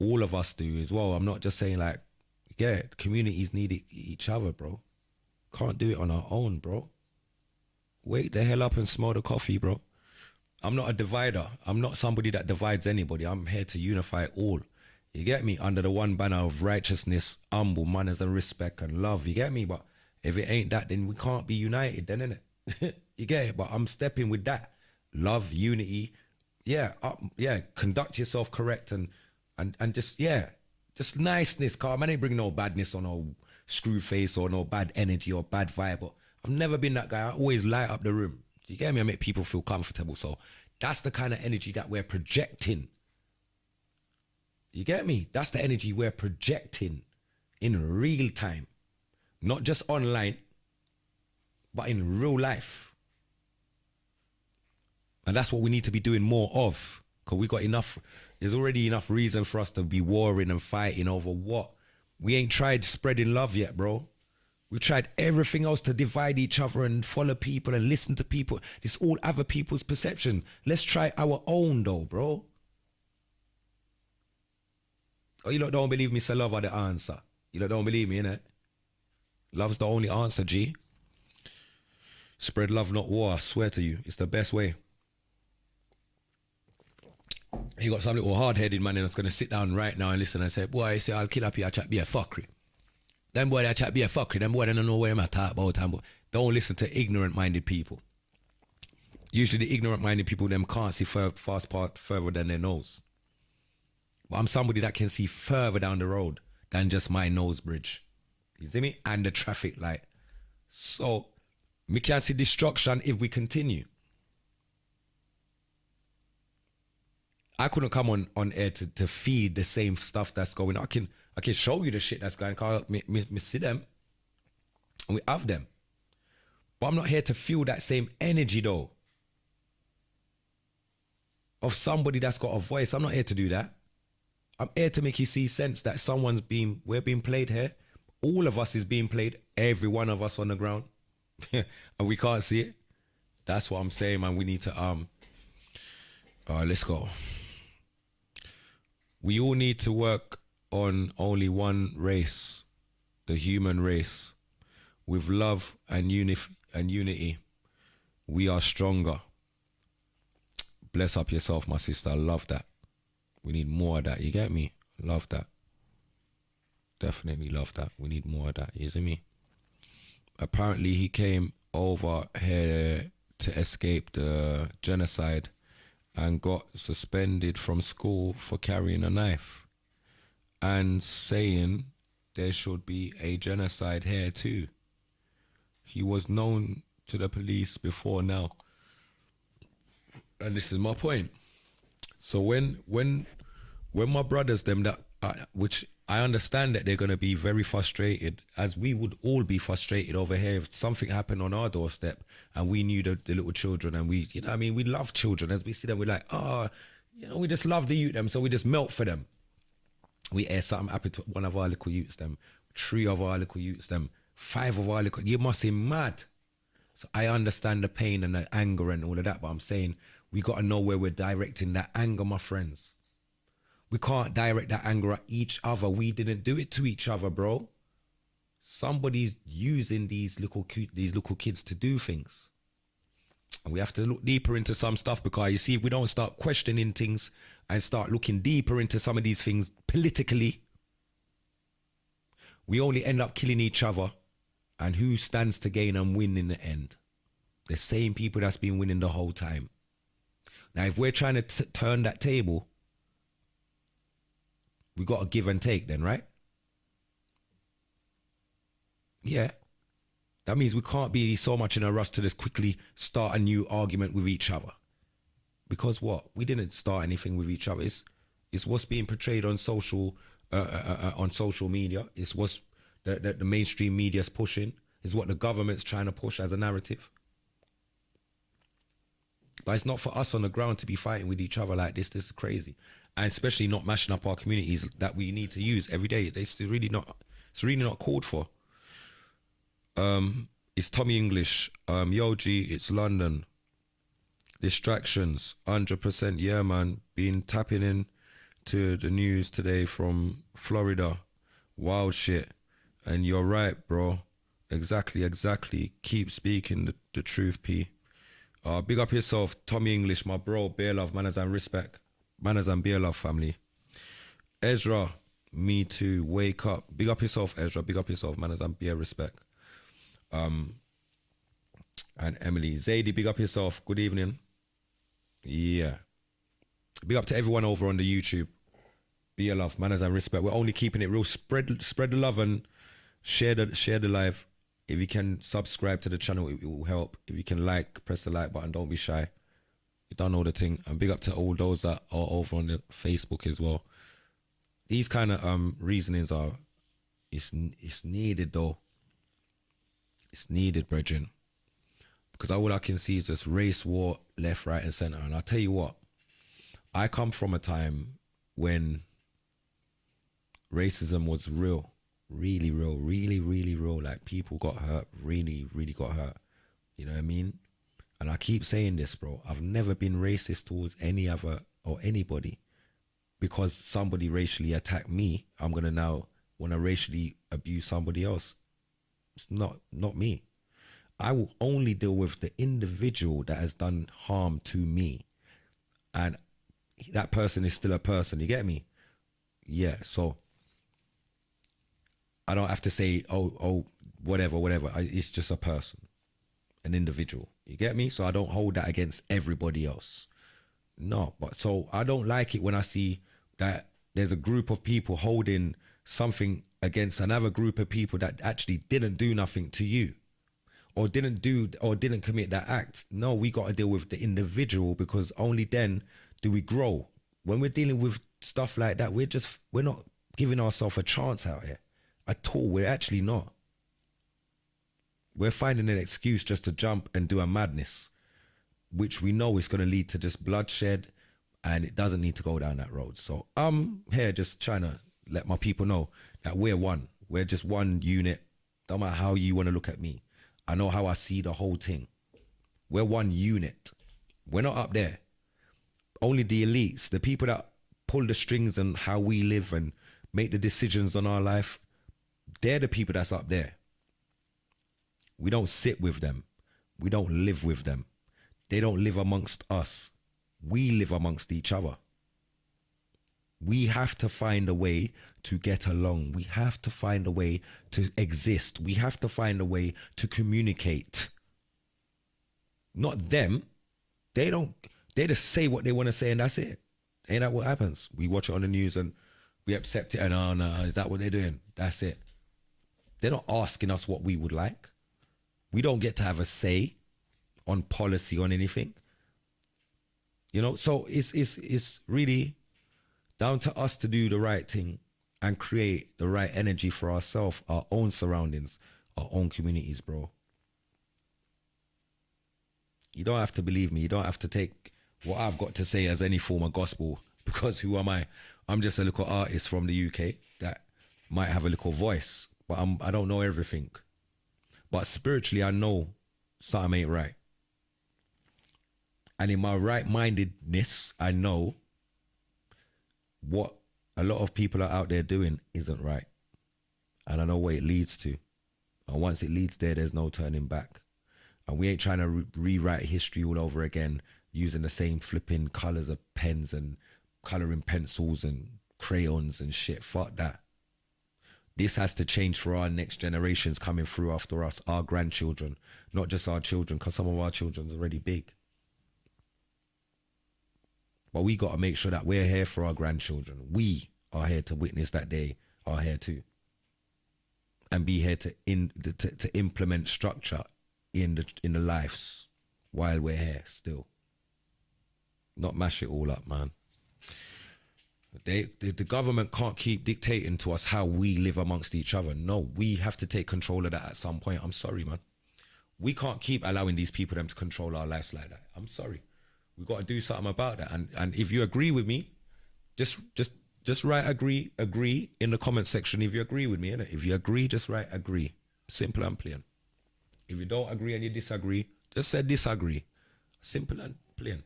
All of us do as well. I'm not just saying, like, yeah, communities need each other, bro. Can't do it on our own, bro. Wake the hell up and smell the coffee, bro. I'm not a divider. I'm not somebody that divides anybody. I'm here to unify all. You get me? Under the one banner of righteousness, humble manners and respect and love. You get me? But if it ain't that, then we can't be united then, innit? You get it? But I'm stepping with that. Love, unity. Yeah, conduct yourself correct and just, yeah, just niceness, car. Man ain't bring no badness or no screw face or no bad energy or bad vibe. But I've never been that guy. I always light up the room. Do you get me? I make people feel comfortable. So that's the kind of energy that we're projecting. You get me? That's the energy we're projecting in real time. Not just online, but in real life. And that's what we need to be doing more of. Because we got enough, there's already enough reason for us to be warring and fighting over what? We ain't tried spreading love yet, bro. We tried everything else to divide each other and follow people and listen to people. It's all other people's perception. Let's try our own though, bro. Oh, you lot don't believe me, so love are the answer. You lot don't believe me, innit? Love's the only answer, G. Spread love, not war, I swear to you. It's the best way. You got some little hard-headed man that's going to sit down right now and listen and say, boy, I say, I'll kill up here, I chat be a fuckery. Them boy, that chat be a fuckery. Them boy, they don't know where I'm at talk about time. But don't listen to ignorant-minded people. Usually the ignorant-minded people, them can't see fast part further than their nose. But I'm somebody that can see further down the road than just my nose bridge. You see me? And the traffic light. So, we can see destruction if we continue. I couldn't come on air to feed the same stuff that's going on. I can show you the shit that's going on. Me see them. And we have them. But I'm not here to feel that same energy though. Of somebody that's got a voice. I'm not here to do that. I'm here to make you see sense that we're being played here. All of us is being played. Every one of us on the ground. And we can't see it. That's what I'm saying, man. We need to, let's go. We all need to work on only one race, the human race. With love and unity, we are stronger. Bless up yourself, my sister. I love that. We need more of that. You get me? Love that. Definitely love that. We need more of that. You see me? Apparently he came over here to escape the genocide and got suspended from school for carrying a knife and saying there should be a genocide here too. He was known to the police before now. And this is my point. So when my brothers, them that, which I understand that they're going to be very frustrated, as we would all be frustrated over here if something happened on our doorstep and we knew the little children and we, you know what I mean, we love children. As we see them, we're like, You know, we just love the youth them, so we just melt for them. We air something happy to one of our little youths them, 3 of our little youths them, 5 of our little, you must be mad. So I understand the pain and the anger and all of that, but I'm saying we got to know where we're directing that anger, my friends. We can't direct that anger at each other. We didn't do it to each other, bro. Somebody's using these little kids to do things. And we have to look deeper into some stuff, because you see, if we don't start questioning things and start looking deeper into some of these things politically, we only end up killing each other. And who stands to gain and win in the end? The same people that's been winning the whole time. Now, if we're trying to turn that table, we got to give and take then, right? Yeah. That means we can't be so much in a rush to just quickly start a new argument with each other. Because what? We didn't start anything with each other. It's what's being portrayed on social media. It's what's the mainstream media's pushing. Is what the government's trying to push as a narrative. But it's not for us on the ground to be fighting with each other like this. This is crazy. And especially not mashing up our communities that we need to use every day. It's really not called for. It's Tommy English. Yo G, it's London. Distractions, 100%. Yeah, man. Been tapping in to the news today from Florida. Wild shit. And you're right, bro. Exactly. Keep speaking the truth, P. Big up yourself, Tommy English, my bro. Beer love, manners and respect. Manners and beer love, family. Ezra, me too. Wake up. Big up yourself, Ezra. Big up yourself, manners and beer respect. And Emily. Zadie, big up yourself. Good evening. Yeah. Big up to everyone over on the YouTube. Beer love, manners and respect. We're only keeping it real. Spread the love and share the live. If you can subscribe to the channel, it will help. If you can press the like button. Don't be shy. You don't know the thing. And big up to all those that are over on the Facebook as well. These kind of reasonings are, it's needed though. It's needed, brethren. Because all I can see is just race war, left, right, and center. And I'll tell you what, I come from a time when racism was real, really real, really real. Like people got hurt, really got hurt. You know what I mean? And I keep saying this, bro. I've never been racist towards any other or anybody. Because somebody racially attacked me, I'm gonna now want to racially abuse somebody else. It's not me. I will only deal with the individual that has done harm to me. And that person is still a person, you get me? Yeah, so I don't have to say, oh, whatever. It's just a person, an individual, you get me? So I don't hold that against everybody else. No, but so I don't like it when I see that there's a group of people holding something against another group of people that actually didn't do nothing to you. Or didn't commit that act. No, we got to deal with the individual, because only then do we grow. When we're dealing with stuff like that, we're not giving ourselves a chance out here at all. We're actually not. We're finding an excuse just to jump and do a madness, which we know is going to lead to just bloodshed, and it doesn't need to go down that road. So I'm here just trying to let my people know that we're one. We're just one unit. Don't matter how you want to look at me. I know how I see the whole thing. We're one unit. We're not up there. Only the elites, the people that pull the strings on how we live and make the decisions on our life, they're the people that's up there. We don't sit with them. We don't live with them. They don't live amongst us. We live amongst each other. We have to find a way to get along. We have to find a way to exist. We have to find a way to communicate. Not them. They just say what they want to say and that's it. Ain't that what happens? We watch it on the news and we accept it and oh no, is that what they're doing? That's it. They're not asking us what we would like. We don't get to have a say on policy, on anything. You know, so it's really down to us to do the right thing and create the right energy for ourselves, our own surroundings, our own communities, bro. You don't have to believe me. You don't have to take what I've got to say as any form of gospel, because who am I? I'm just a little artist from the UK that might have a little voice, but I don't know everything. But spiritually, I know something ain't right. And in my right-mindedness, I know what a lot of people are out there doing isn't right. And I know where it leads to. And once it leads there, there's no turning back. And we ain't trying to rewrite history all over again using the same flipping colours of pens and colouring pencils and crayons and shit. Fuck that. This has to change for our next generations coming through after us, our grandchildren, not just our children, because some of our children's already big. But we got to make sure that we're here for our grandchildren. We are here to witness that they are here too. And be here to implement structure in the lives while we're here still. Not mash it all up, man. The government can't keep dictating to us how we live amongst each other. No, we have to take control of that at some point. I'm sorry, man. We can't keep allowing these people them to control our lives like that. I'm sorry. We got to do something about that. And if you agree with me, just write agree in the comment section if you agree with me, innit? If you agree, just write agree. Simple and plain. If you don't agree and you disagree, just say disagree. Simple and plain.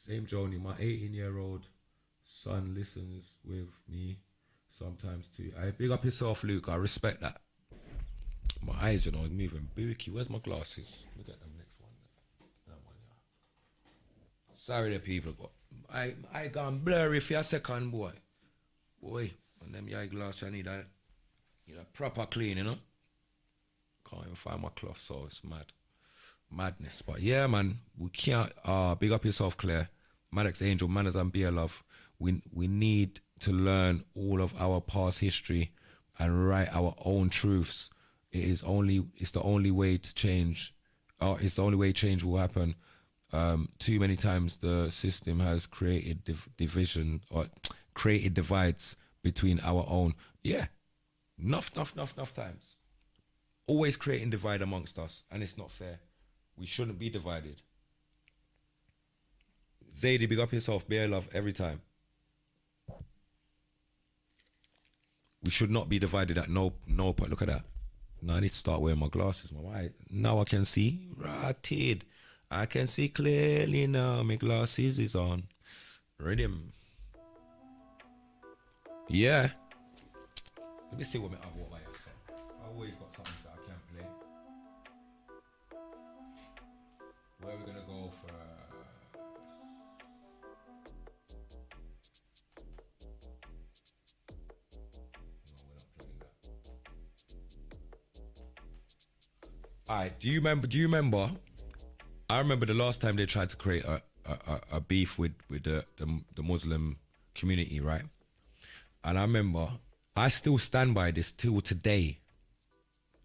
Same Joni, my 18-year-old son listens with me sometimes too. I big up yourself, Luke. I respect that. My eyes, you know, is moving booky. Where's my glasses? Look at them next one. That one, yeah. Sorry the people, but I gone blurry for a second, boy. Boy, and them eyeglasses, I need a proper clean, you know. Can't even find my cloth, so it's mad. Madness. But yeah, man, we can't big up yourself, Claire. Maddox Angel, Manners and Beer Love. We need to learn all of our past history and write our own truths. It's the only way to change. It's the only way change will happen. Too many times the system has created division or created divides between our own. Yeah, enough times. Always creating divide amongst us, and it's not fair. We shouldn't be divided. Zadie, big up yourself, bear love every time. We should not be divided at no point. Look at that. Now I need to start wearing my glasses. Now I can see. Rotted. I can see clearly now. My glasses is on. Rhythm. Yeah. Let me see what I've got by yourself. I always got something that I can play. Where are we gonna go first? No, we're not playing that. Alright, do you remember? I remember the last time they tried to create a beef with the Muslim community, right? And I remember, I still stand by this till today.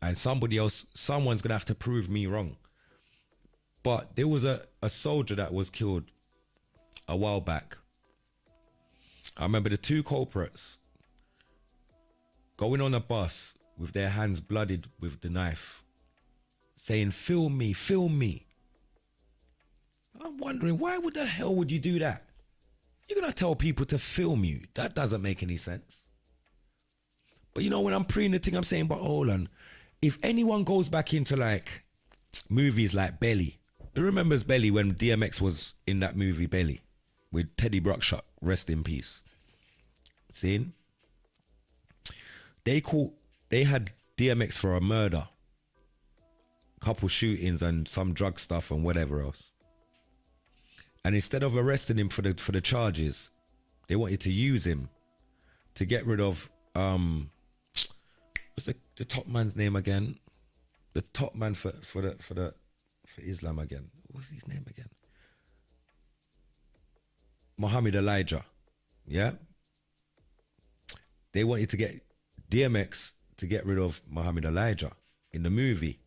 And someone's gonna have to prove me wrong. But there was a soldier that was killed a while back. I remember the two culprits going on a bus with their hands bloodied with the knife, saying, "Film me, film me." I'm wondering, why would the hell would you do that? You're gonna tell people to film you. That doesn't make any sense. But you know, when I'm preying the thing, I'm saying, but hold on. If anyone goes back into like movies like Belly, who remembers Belly when DMX was in that movie Belly with Teddy Bruckshot, rest in peace. Seen? They had DMX for a murder, couple shootings and some drug stuff and whatever else. And instead of arresting him for the charges, they wanted to use him to get rid of what's the top man's name again? The top man for Islam again. What's his name again? Muhammad Elijah. Yeah? They wanted to get DMX to get rid of Muhammad Elijah in the movie.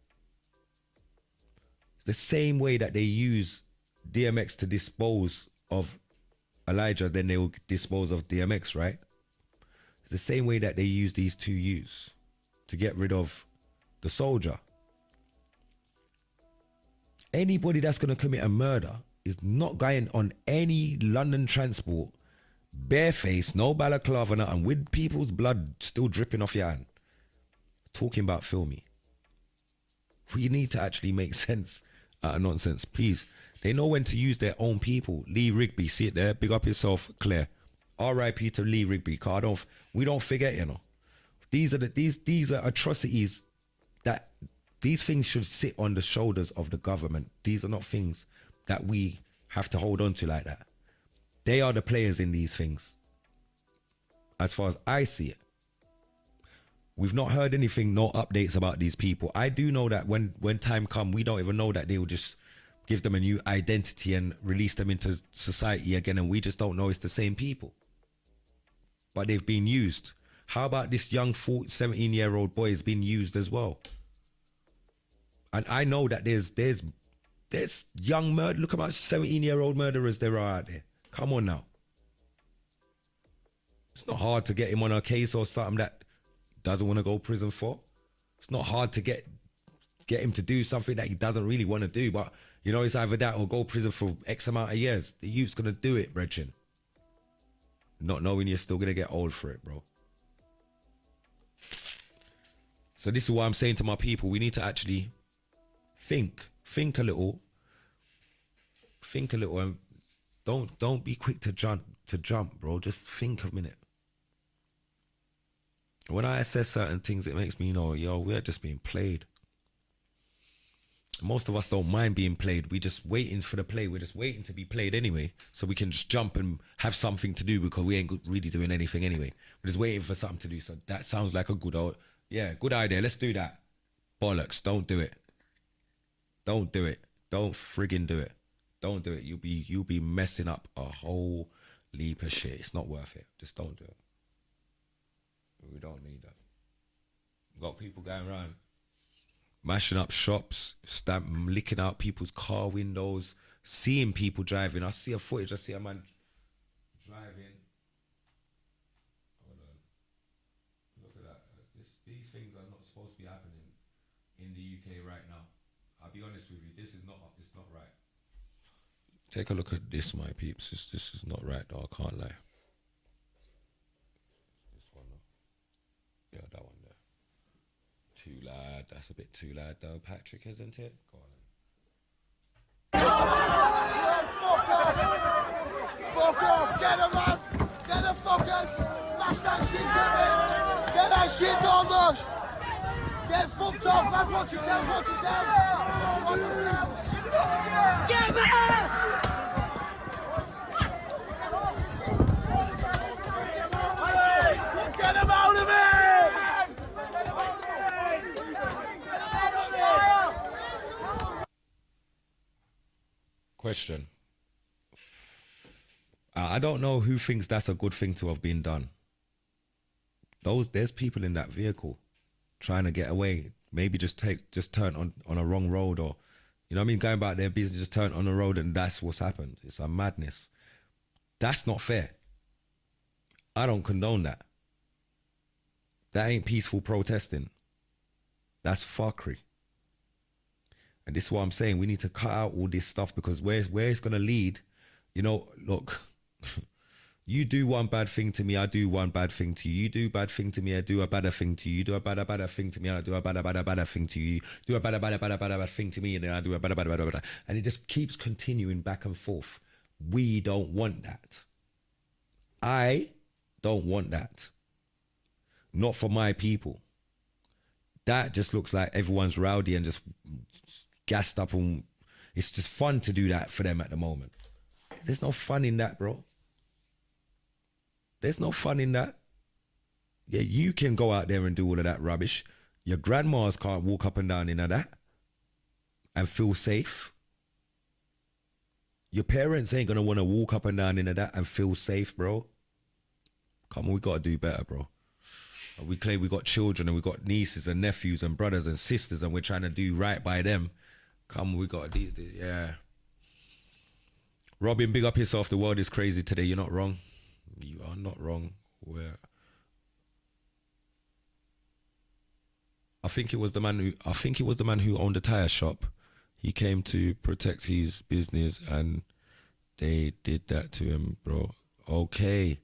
It's the same way that they use DMX to dispose of Elijah, then they will dispose of DMX, right? It's the same way that they use these two youths to get rid of the soldier. Anybody that's going to commit a murder is not going on any London transport, barefaced, no balaclava, nothing, with people's blood still dripping off your hand, talking about filmy. We need to actually make sense out of nonsense, please. They know when to use their own people. Lee Rigby, see it there? Big up yourself, Claire. R.I.P. to Lee Rigby. We don't forget, you know. These are atrocities that these things should sit on the shoulders of the government. These are not things that we have to hold on to like that. They are the players in these things, as far as I see it. We've not heard anything, no updates about these people. I do know that when time comes, we don't even know that they will just give them a new identity and release them into society again, and we just don't know it's the same people. But they've been used. How about this young 17-year-old boy has been used as well? And I know that there's young murder. Look about 17-year-old murderers there are out there. Come on now. It's not hard to get him on a case or something that doesn't want to go to prison for. It's not hard to get him to do something that he doesn't really want to do. But, you know, it's either that or go to prison for X amount of years. The youth's going to do it, brethren. Not knowing you're still going to get old for it, bro. So this is what I'm saying to my people. We need to actually think a little, and don't be quick to jump, bro. Just think a minute. When I assess certain things, it makes me know, yo, we're just being played. Most of us don't mind being played. We're just waiting for the play. We're just waiting to be played anyway, so we can just jump and have something to do because we ain't really doing anything anyway. We're just waiting for something to do. So that sounds like a good idea. Let's do that. Bollocks. Don't do it. Don't do it. Don't friggin' do it. Don't do it. You'll be messing up a whole leap of shit. It's not worth it. Just don't do it. We don't need that. We've got people going around mashing up shops, licking out people's car windows, seeing people driving. I see a footage. I see a man driving. Hold on. Look at that. These things are not supposed to be happening in the UK right now. I'll be honest with you. It's not right. Take a look at this, my peeps. This is not right, though. I can't lie. This one, though. Yeah, that one there. Too loud. That's a bit too loud, though, Patrick, isn't it? Go on. Fuck off! Get him, lads! Get the fuckers! Smash that shit to it! Get that shit done, look! Get fucked off, man! Watch yourself! Watch yourself! Watch yourself! Get back! Get him out of it! Question. I don't know who thinks that's a good thing to have been done. There's people in that vehicle trying to get away. Maybe just turn on a wrong road, or, you know what I mean, going about their business, just turn on the road, and that's what's happened. It's a madness. That's not fair. I don't condone that. That ain't peaceful protesting. That's fuckery. And this is what I'm saying. We need to cut out all this stuff, because where it's going to lead, you know, look, you do one bad thing to me, I do one bad thing to you. You do a bad thing to me, I do a better thing to you. You do a better thing to me, I do a better thing to you. You do a better thing to me, and then I do a better. And it just keeps continuing back and forth. We don't want that. I don't want that. Not for my people. That just looks like everyone's rowdy and just gassed up, and it's just fun to do that for them at the moment. There's no fun in that, bro. There's no fun in that. Yeah, you can go out there and do all of that rubbish. Your grandmas can't walk up and down in that and feel safe. Your parents ain't gonna want to walk up and down in that and feel safe, bro. Come on, we gotta do better, bro. We claim we got children, and we got nieces and nephews and brothers and sisters, and we're trying to do right by them. Come on, we got to do, yeah. Robin, big up yourself. The world is crazy today. You're not wrong. You are not wrong. I think it was the man who owned the tire shop. He came to protect his business, and They did that to him, bro. Okay.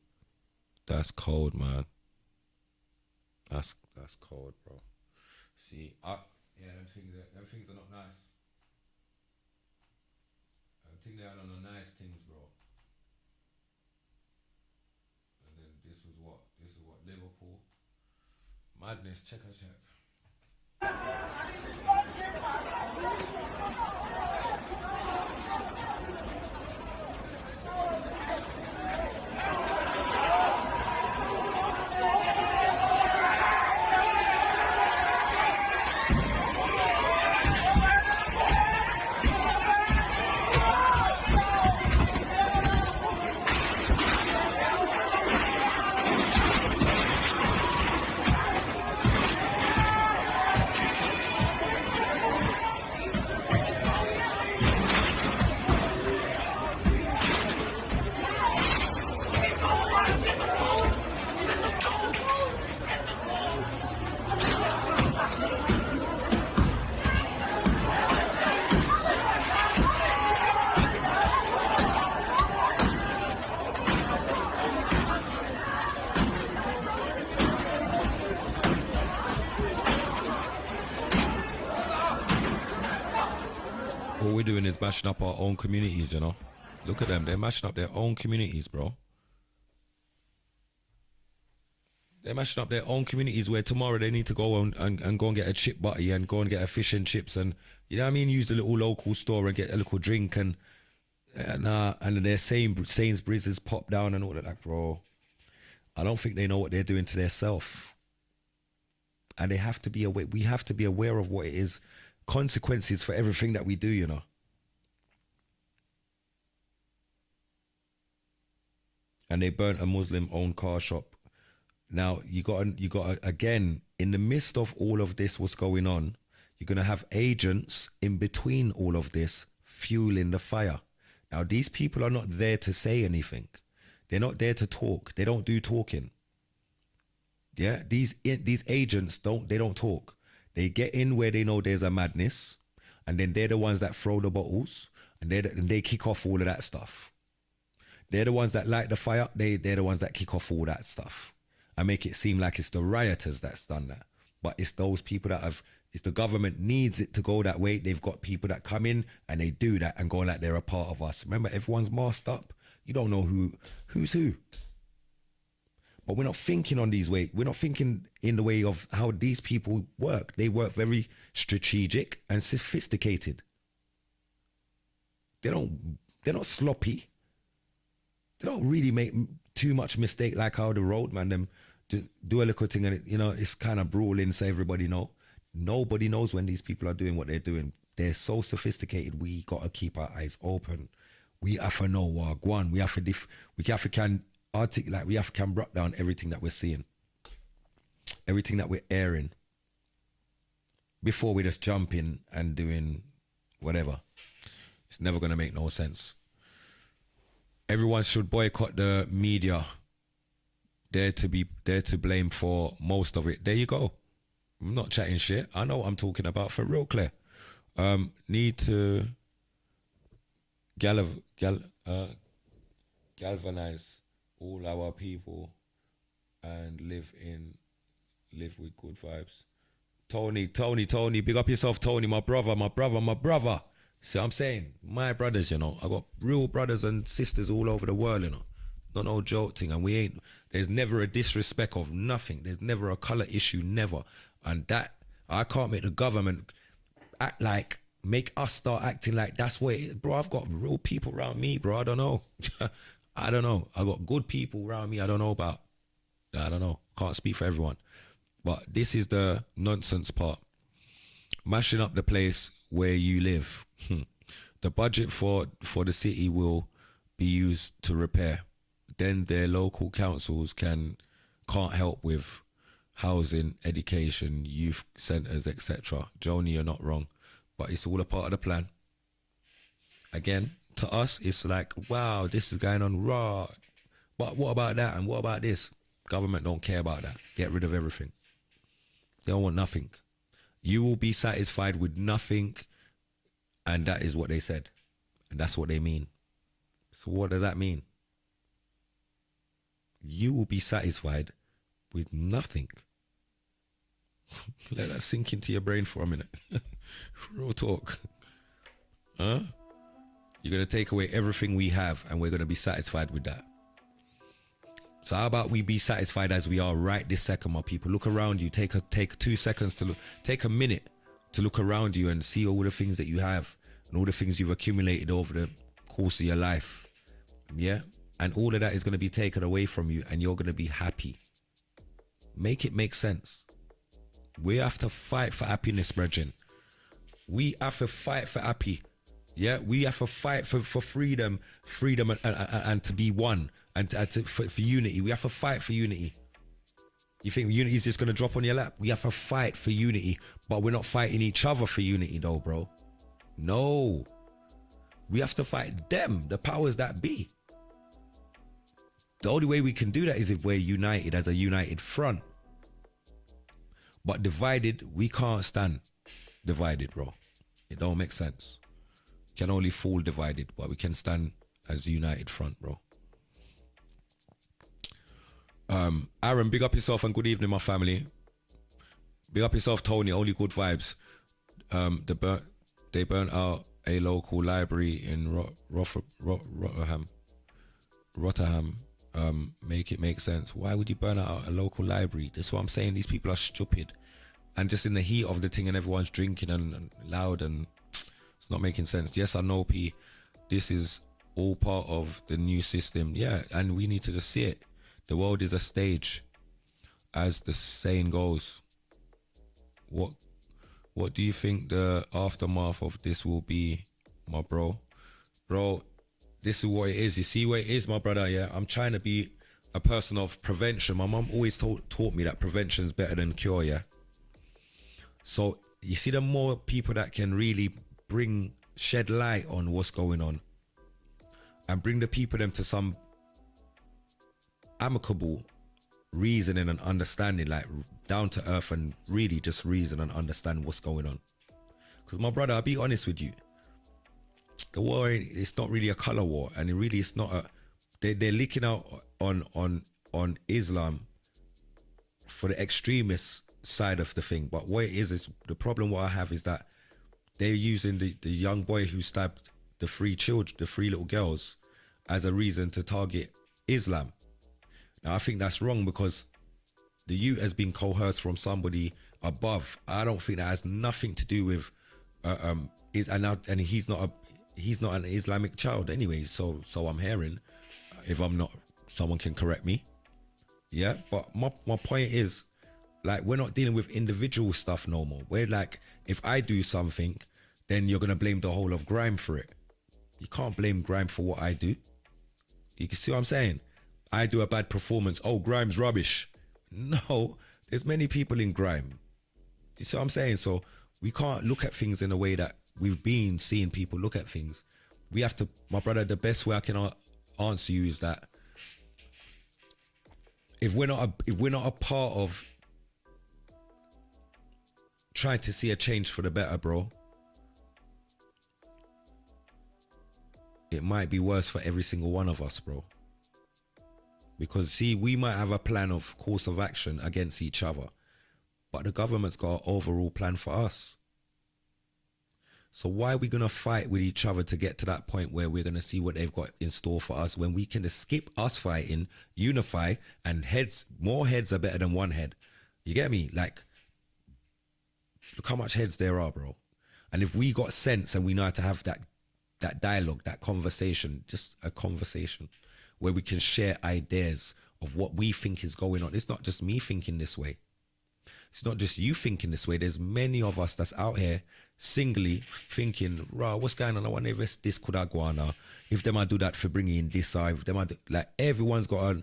That's cold, man. That's cold, bro. See, yeah, them things are not nice. I think they are not nice things, bro. And then this is what Liverpool. Madness, check. All we're doing is mashing up our own communities, you know. Look at them, they're mashing up their own communities, bro. They're mashing up their own communities where tomorrow they need to go and go and get a chip butty and go and get a fish and chips and, you know what I mean, use the little local store and get a little drink and their Sainsbury's is popped down and all of that, bro. I don't think they know what they're doing to their self. And they have to be aware, we have to be aware of what it is, consequences for everything that we do, you know. And they burnt a Muslim-owned car shop. Now, you got again, in the midst of all of this, what's going on, you're going to have agents in between all of this fueling the fire. Now, these people are not there to say anything. They're not there to talk. They don't do talking. Yeah, these agents don't talk. They get in where they know there's a madness, and then they're the ones that throw the bottles, and they kick off all of that stuff. They're the ones that light the fire. They're the ones that kick off all that stuff. And make it seem like it's the rioters that's done that. But it's those people that it's the government needs it to go that way. They've got people that come in and they do that and go like they're a part of us. Remember, everyone's masked up. You don't know who's who. But we're not thinking on these ways. We're not thinking in the way of how these people work. They work very strategic and sophisticated. They're not sloppy. They don't really make too much mistake like how the roadman them do a little thing and it's kind of brawling so everybody know. Nobody knows when these people are doing what they're doing. They're so sophisticated. We got to keep our eyes open. We have to know what one. We have to can articulate. We have to can break down everything that we're seeing, everything that we're airing, before we just jump in and doing whatever. It's never gonna make no sense. Everyone should boycott the media. They're to blame for most of it. There you go. I'm not chatting shit. I know what I'm talking about for real clear. Need to galvanize all our people and live with good vibes. Tony, big up yourself, Tony, my brother. See what I'm saying? My brothers, I got real brothers and sisters all over the world, Not no joke thing, and there's never a disrespect of nothing. There's never a colour issue, never. And that, I can't make the government make us start acting like that's what it is. Bro, I've got real people around me, bro. I don't know. I don't know. I got good people around me I don't know. Can't speak for everyone. But this is the nonsense part. Mashing up the place where you live. The budget for the city will be used to repair. Then their local councils can't help with housing, education, youth centres, etc. Joni, you're not wrong. But it's all a part of the plan. Again, to us, it's like, wow, this is going on raw. But what about that? And what about this? Government don't care about that. Get rid of everything. They don't want nothing. You will be satisfied with nothing. And that is what they said. And that's what they mean. So what does that mean? You will be satisfied with nothing. Let that sink into your brain for a minute. Real talk. Huh? You're going to take away everything we have and we're going to be satisfied with that. So how about we be satisfied as we are right this second, my people? Look around you. Take 2 seconds to look. Take a minute to look around you and see all the things that you have and all the things you've accumulated over the course of your life. Yeah? And all of that is going to be taken away from you and you're going to be happy. Make it make sense. We have to fight for happiness, brethren. We have to fight for happy. Yeah, we have to fight for freedom and to be one and for unity. We have to fight for unity. You think unity is just going to drop on your lap? We have to fight for unity, but we're not fighting each other for unity though, bro. No. We have to fight them, the powers that be. The only way we can do that is if we're united as a united front. But divided, we can't stand divided, bro. It don't make sense. Can only fall divided, but we can stand as a united front, bro. Aaron, big up yourself and good evening, my family. Big up yourself, Tony. Only good vibes. They burnt out a local library in Rotterdam. Make it make sense. Why would you burn out a local library? That's what I'm saying. These people are stupid. And just in the heat of the thing and everyone's drinking and loud and it's not making sense. Yes, I know, P. This is all part of the new system. Yeah, and we need to just see it. The world is a stage, as the saying goes. What do you think the aftermath of this will be, my bro? Bro, this is what it is. You see where it is, my brother, yeah? I'm trying to be a person of prevention. My mum always taught me that prevention is better than cure, yeah? So, you see the more people that can really shed light on what's going on and bring the people them to some amicable reasoning and understanding, like down to earth, and really just reason and understand what's going on. Because my brother, I'll be honest with you, the war, it's not really a color war, and it really is not they're leaking out on Islam for the extremist side of the thing. But what it is the problem what I have is that they're using the young boy who stabbed the 3 children, the 3 little girls, as a reason to target Islam. Now I think that's wrong, because the youth has been coerced from somebody above. I don't think that has nothing to do with and he's not an Islamic child anyway, so I'm hearing. If I'm not, someone can correct me. Yeah, but my point is, like, we're not dealing with individual stuff no more. We're like, if I do something, then you're gonna blame the whole of grime for it. You can't blame grime for what I do. You can see what I'm saying? I do a bad performance. Oh, grime's rubbish. No, there's many people in grime. You see what I'm saying? So we can't look at things in a way that we've been seeing people look at things. We have to, my brother, the best way I can answer you is that if we're not a part of trying to see a change for the better, bro, it might be worse for every single one of us, bro. Because see, we might have a plan of course of action against each other, but the government's got an overall plan for us. So why are we going to fight with each other to get to that point where we're going to see what they've got in store for us, when we can just skip us fighting, unify, and more heads are better than one head. You get me? Like, look how much heads there are, bro. And if we got sense and we know how to have that dialogue, that conversation, just a conversation where we can share ideas of what we think is going on. It's not just me thinking this way. It's not just you thinking this way. There's many of us that's out here singly thinking, rah, what's going on? I wonder if this could have gone on. If they might do that for bringing in this side, if they might do, like, everyone's got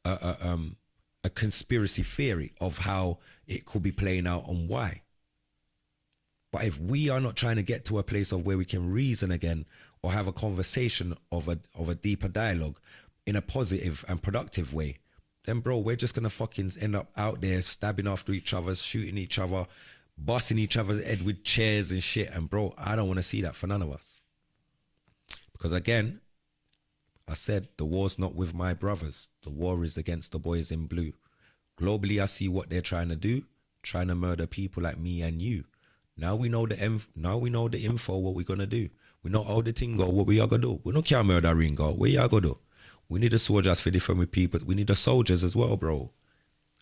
a conspiracy theory of how it could be playing out and why. But if we are not trying to get to a place of where we can reason again or have a conversation of a deeper dialogue in a positive and productive way, then bro, we're just gonna fucking end up out there stabbing after each other, shooting each other, busting each other's head with chairs and shit. And bro, I don't want to see that for none of us. Because again, I said, the war's not with my brothers. The war is against the boys in blue. Globally, I see what they're trying to do, trying to murder people like me and you. Now we know the info, what we're going to do. We know how the thing go, what we are going to do. We don't care murder Ringo, what you are going to do. We need the soldiers for different people. We need the soldiers as well, bro.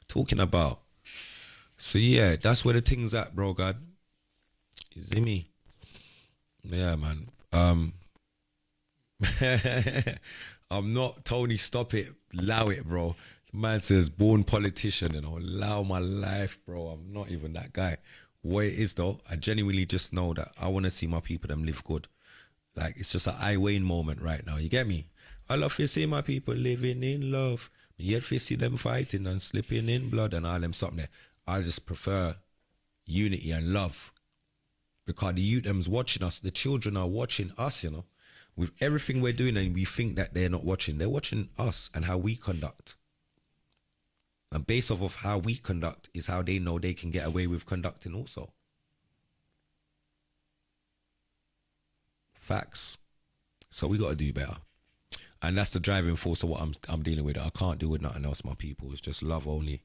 Talking about. So yeah, that's where the thing's at, bro, God. You see me? Yeah, man. I'm not Tony, stop it, allow it, bro. The man says born politician and I'll allow my life, bro. I'm not even that guy. What it is though, I genuinely just know that I want to see my people them live good. Like it's just an I Wayne moment right now, you get me? I love to see my people living in love, yet to see them fighting and slipping in blood and all them something there. I just prefer unity and love, because the youth them's watching us, the children are watching us, you know, with everything we're doing, and we think that they're not watching. They're watching us and how we conduct. And based off of how we conduct is how they know they can get away with conducting also. Facts. So we got to do better. And that's the driving force of what I'm dealing with. I can't deal with nothing else, my people. It's just love only.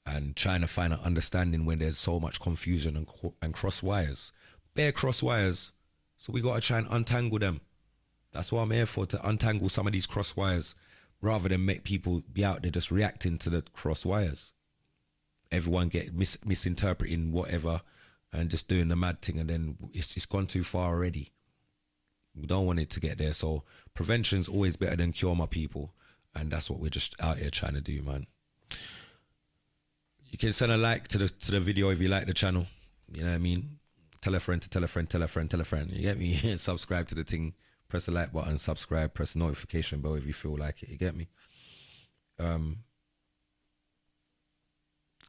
And trying to find an understanding when there's so much confusion and cross wires. Bare cross wires. So we got to try and untangle them. That's what I'm here for, to untangle some of these cross wires, rather than make people be out there just reacting to the cross wires. Everyone get misinterpreting whatever and just doing the mad thing, and then it's gone too far already. We don't want it to get there. So prevention's always better than cure, my people. And that's what we're just out here trying to do, man. You can send a like to the video if you like the channel. You know what I mean? Tell a friend to tell a friend, tell a friend, tell a friend. You get me? Subscribe to the thing. Press the like button, subscribe, press the notification bell if you feel like it. You get me?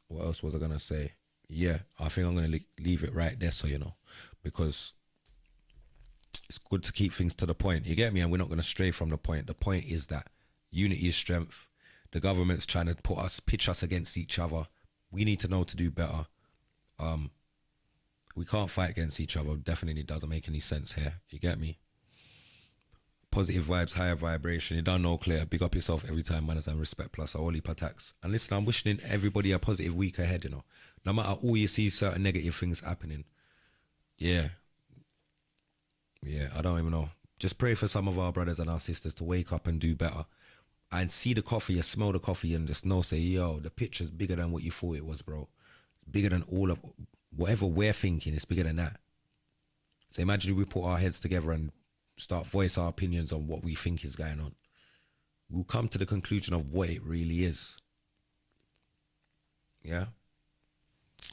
What else was I going to say? Yeah, I think I'm going to leave it right there, so you know. Because it's good to keep things to the point. You get me? And we're not going to stray from the point. The point is that unity is strength. The government's trying to pitch us against each other. We need to know to do better. We can't fight against each other. Definitely doesn't make any sense here. You get me? Positive vibes, higher vibration. You don't know, clear. Big up yourself every time, manners and respect plus a whole heap of attacks. And listen, I'm wishing everybody a positive week ahead, you know. No matter all you see certain negative things happening. Yeah. Yeah, I don't even know. Just pray for some of our brothers and our sisters to wake up and do better. And see the coffee, and smell the coffee, and just know, say, yo, the picture's bigger than what you thought it was, bro. It's bigger than all of whatever we're thinking. It's bigger than that. So imagine if we put our heads together and start voice our opinions on what we think is going on. We'll come to the conclusion of what it really is. Yeah?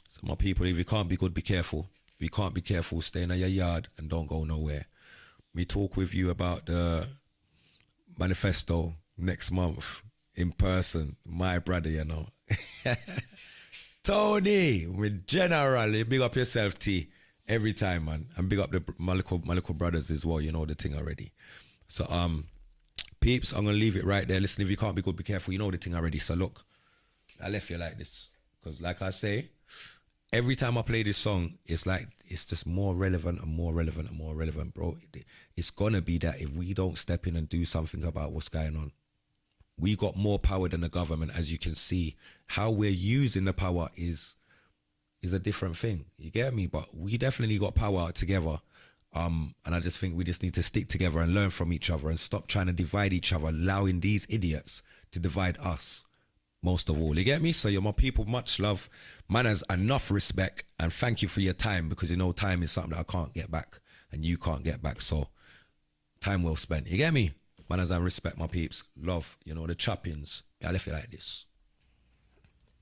So my people, if you can't be good, be careful. If you can't be careful, stay in your yard and don't go nowhere. We talk with you about the manifesto next month in person. My brother, you know. Tony, with generally, big up yourself, T. Every time, man. And big up my little brothers as well. You know the thing already. So, peeps, I'm going to leave it right there. Listen, if you can't be good, be careful. You know the thing already. So, look, I left you like this. Because, like I say, every time I play this song, it's like, it's just more relevant and more relevant and more relevant, bro. It's going to be that if we don't step in and do something about what's going on, we got more power than the government, as you can see. How we're using the power is a different thing. You get me? But we definitely got power together. And I just think we just need to stick together and learn from each other and stop trying to divide each other, allowing these idiots to divide us most of all. You get me? So you're my people, much love, manners, enough respect, and thank you for your time, because you know time is something that I can't get back and you can't get back. So time well spent. You get me? Manners and respect, my peeps. Love, you know, the choppings. I left it like this.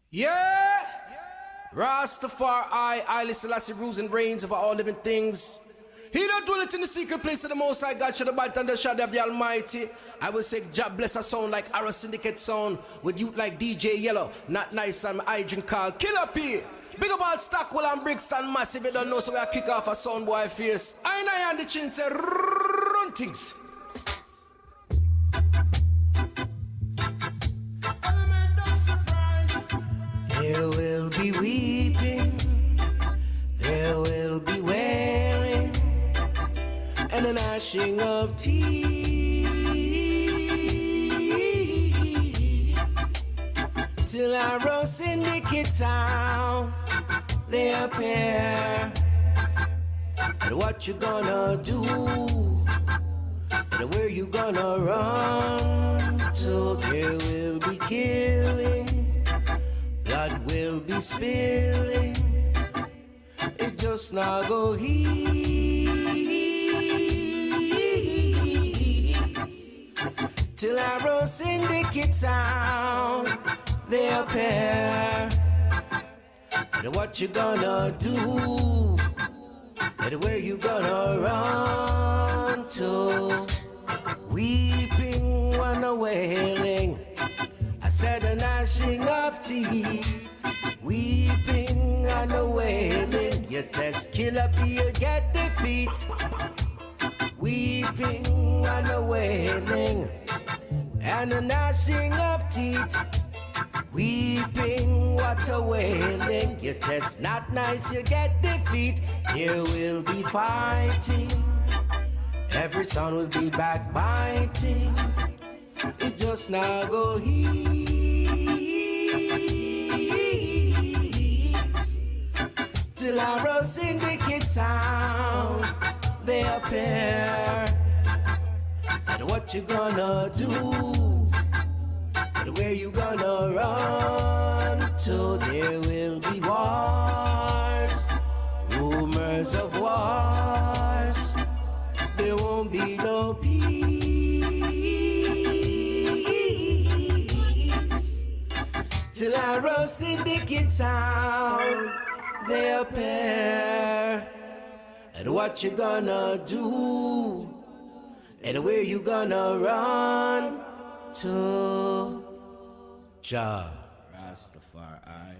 Yeah! Rastafari, I Selassie, rules and reigns over all living things. He that dwelleth in the secret place of the Most High God, shall abide under the shadow of the Almighty. I will say, Jah bless a sound like Arrow Syndicate sound, with youth like DJ Yellow, Not Nice and Agent Carl, Killer P. Big up all Stockwell and Brixton Massive, you don't know, so we kick off a sound boy face. I and the chin say, run things. There will be weeping, there will be wailing, and a gnashing of teeth. till I run syndicate sound. They appear. And what you gonna do? And where you gonna run to? There will be killing, blood will be spilling. It just not go ease till I run syndicate sound. They appear. And what you gonna do? And where you gonna run to? Weeping and a wailing, I said a gnashing of teeth. Weeping and a wailing, you test kill up, you get defeat. Weeping and a wailing, and a gnashing of teeth. Weeping, what a wailing, you test not nice, you get defeat. Here will be fighting, every son will be backbiting. It just now go ease till I roll syndicate sound. They appear. And what you gonna do? And where you gonna run to? There will be wars, rumors of wars. There won't be no peace till I run syndicate sound. They appear. And what you gonna do? And where you gonna run to? Jah Rastafari.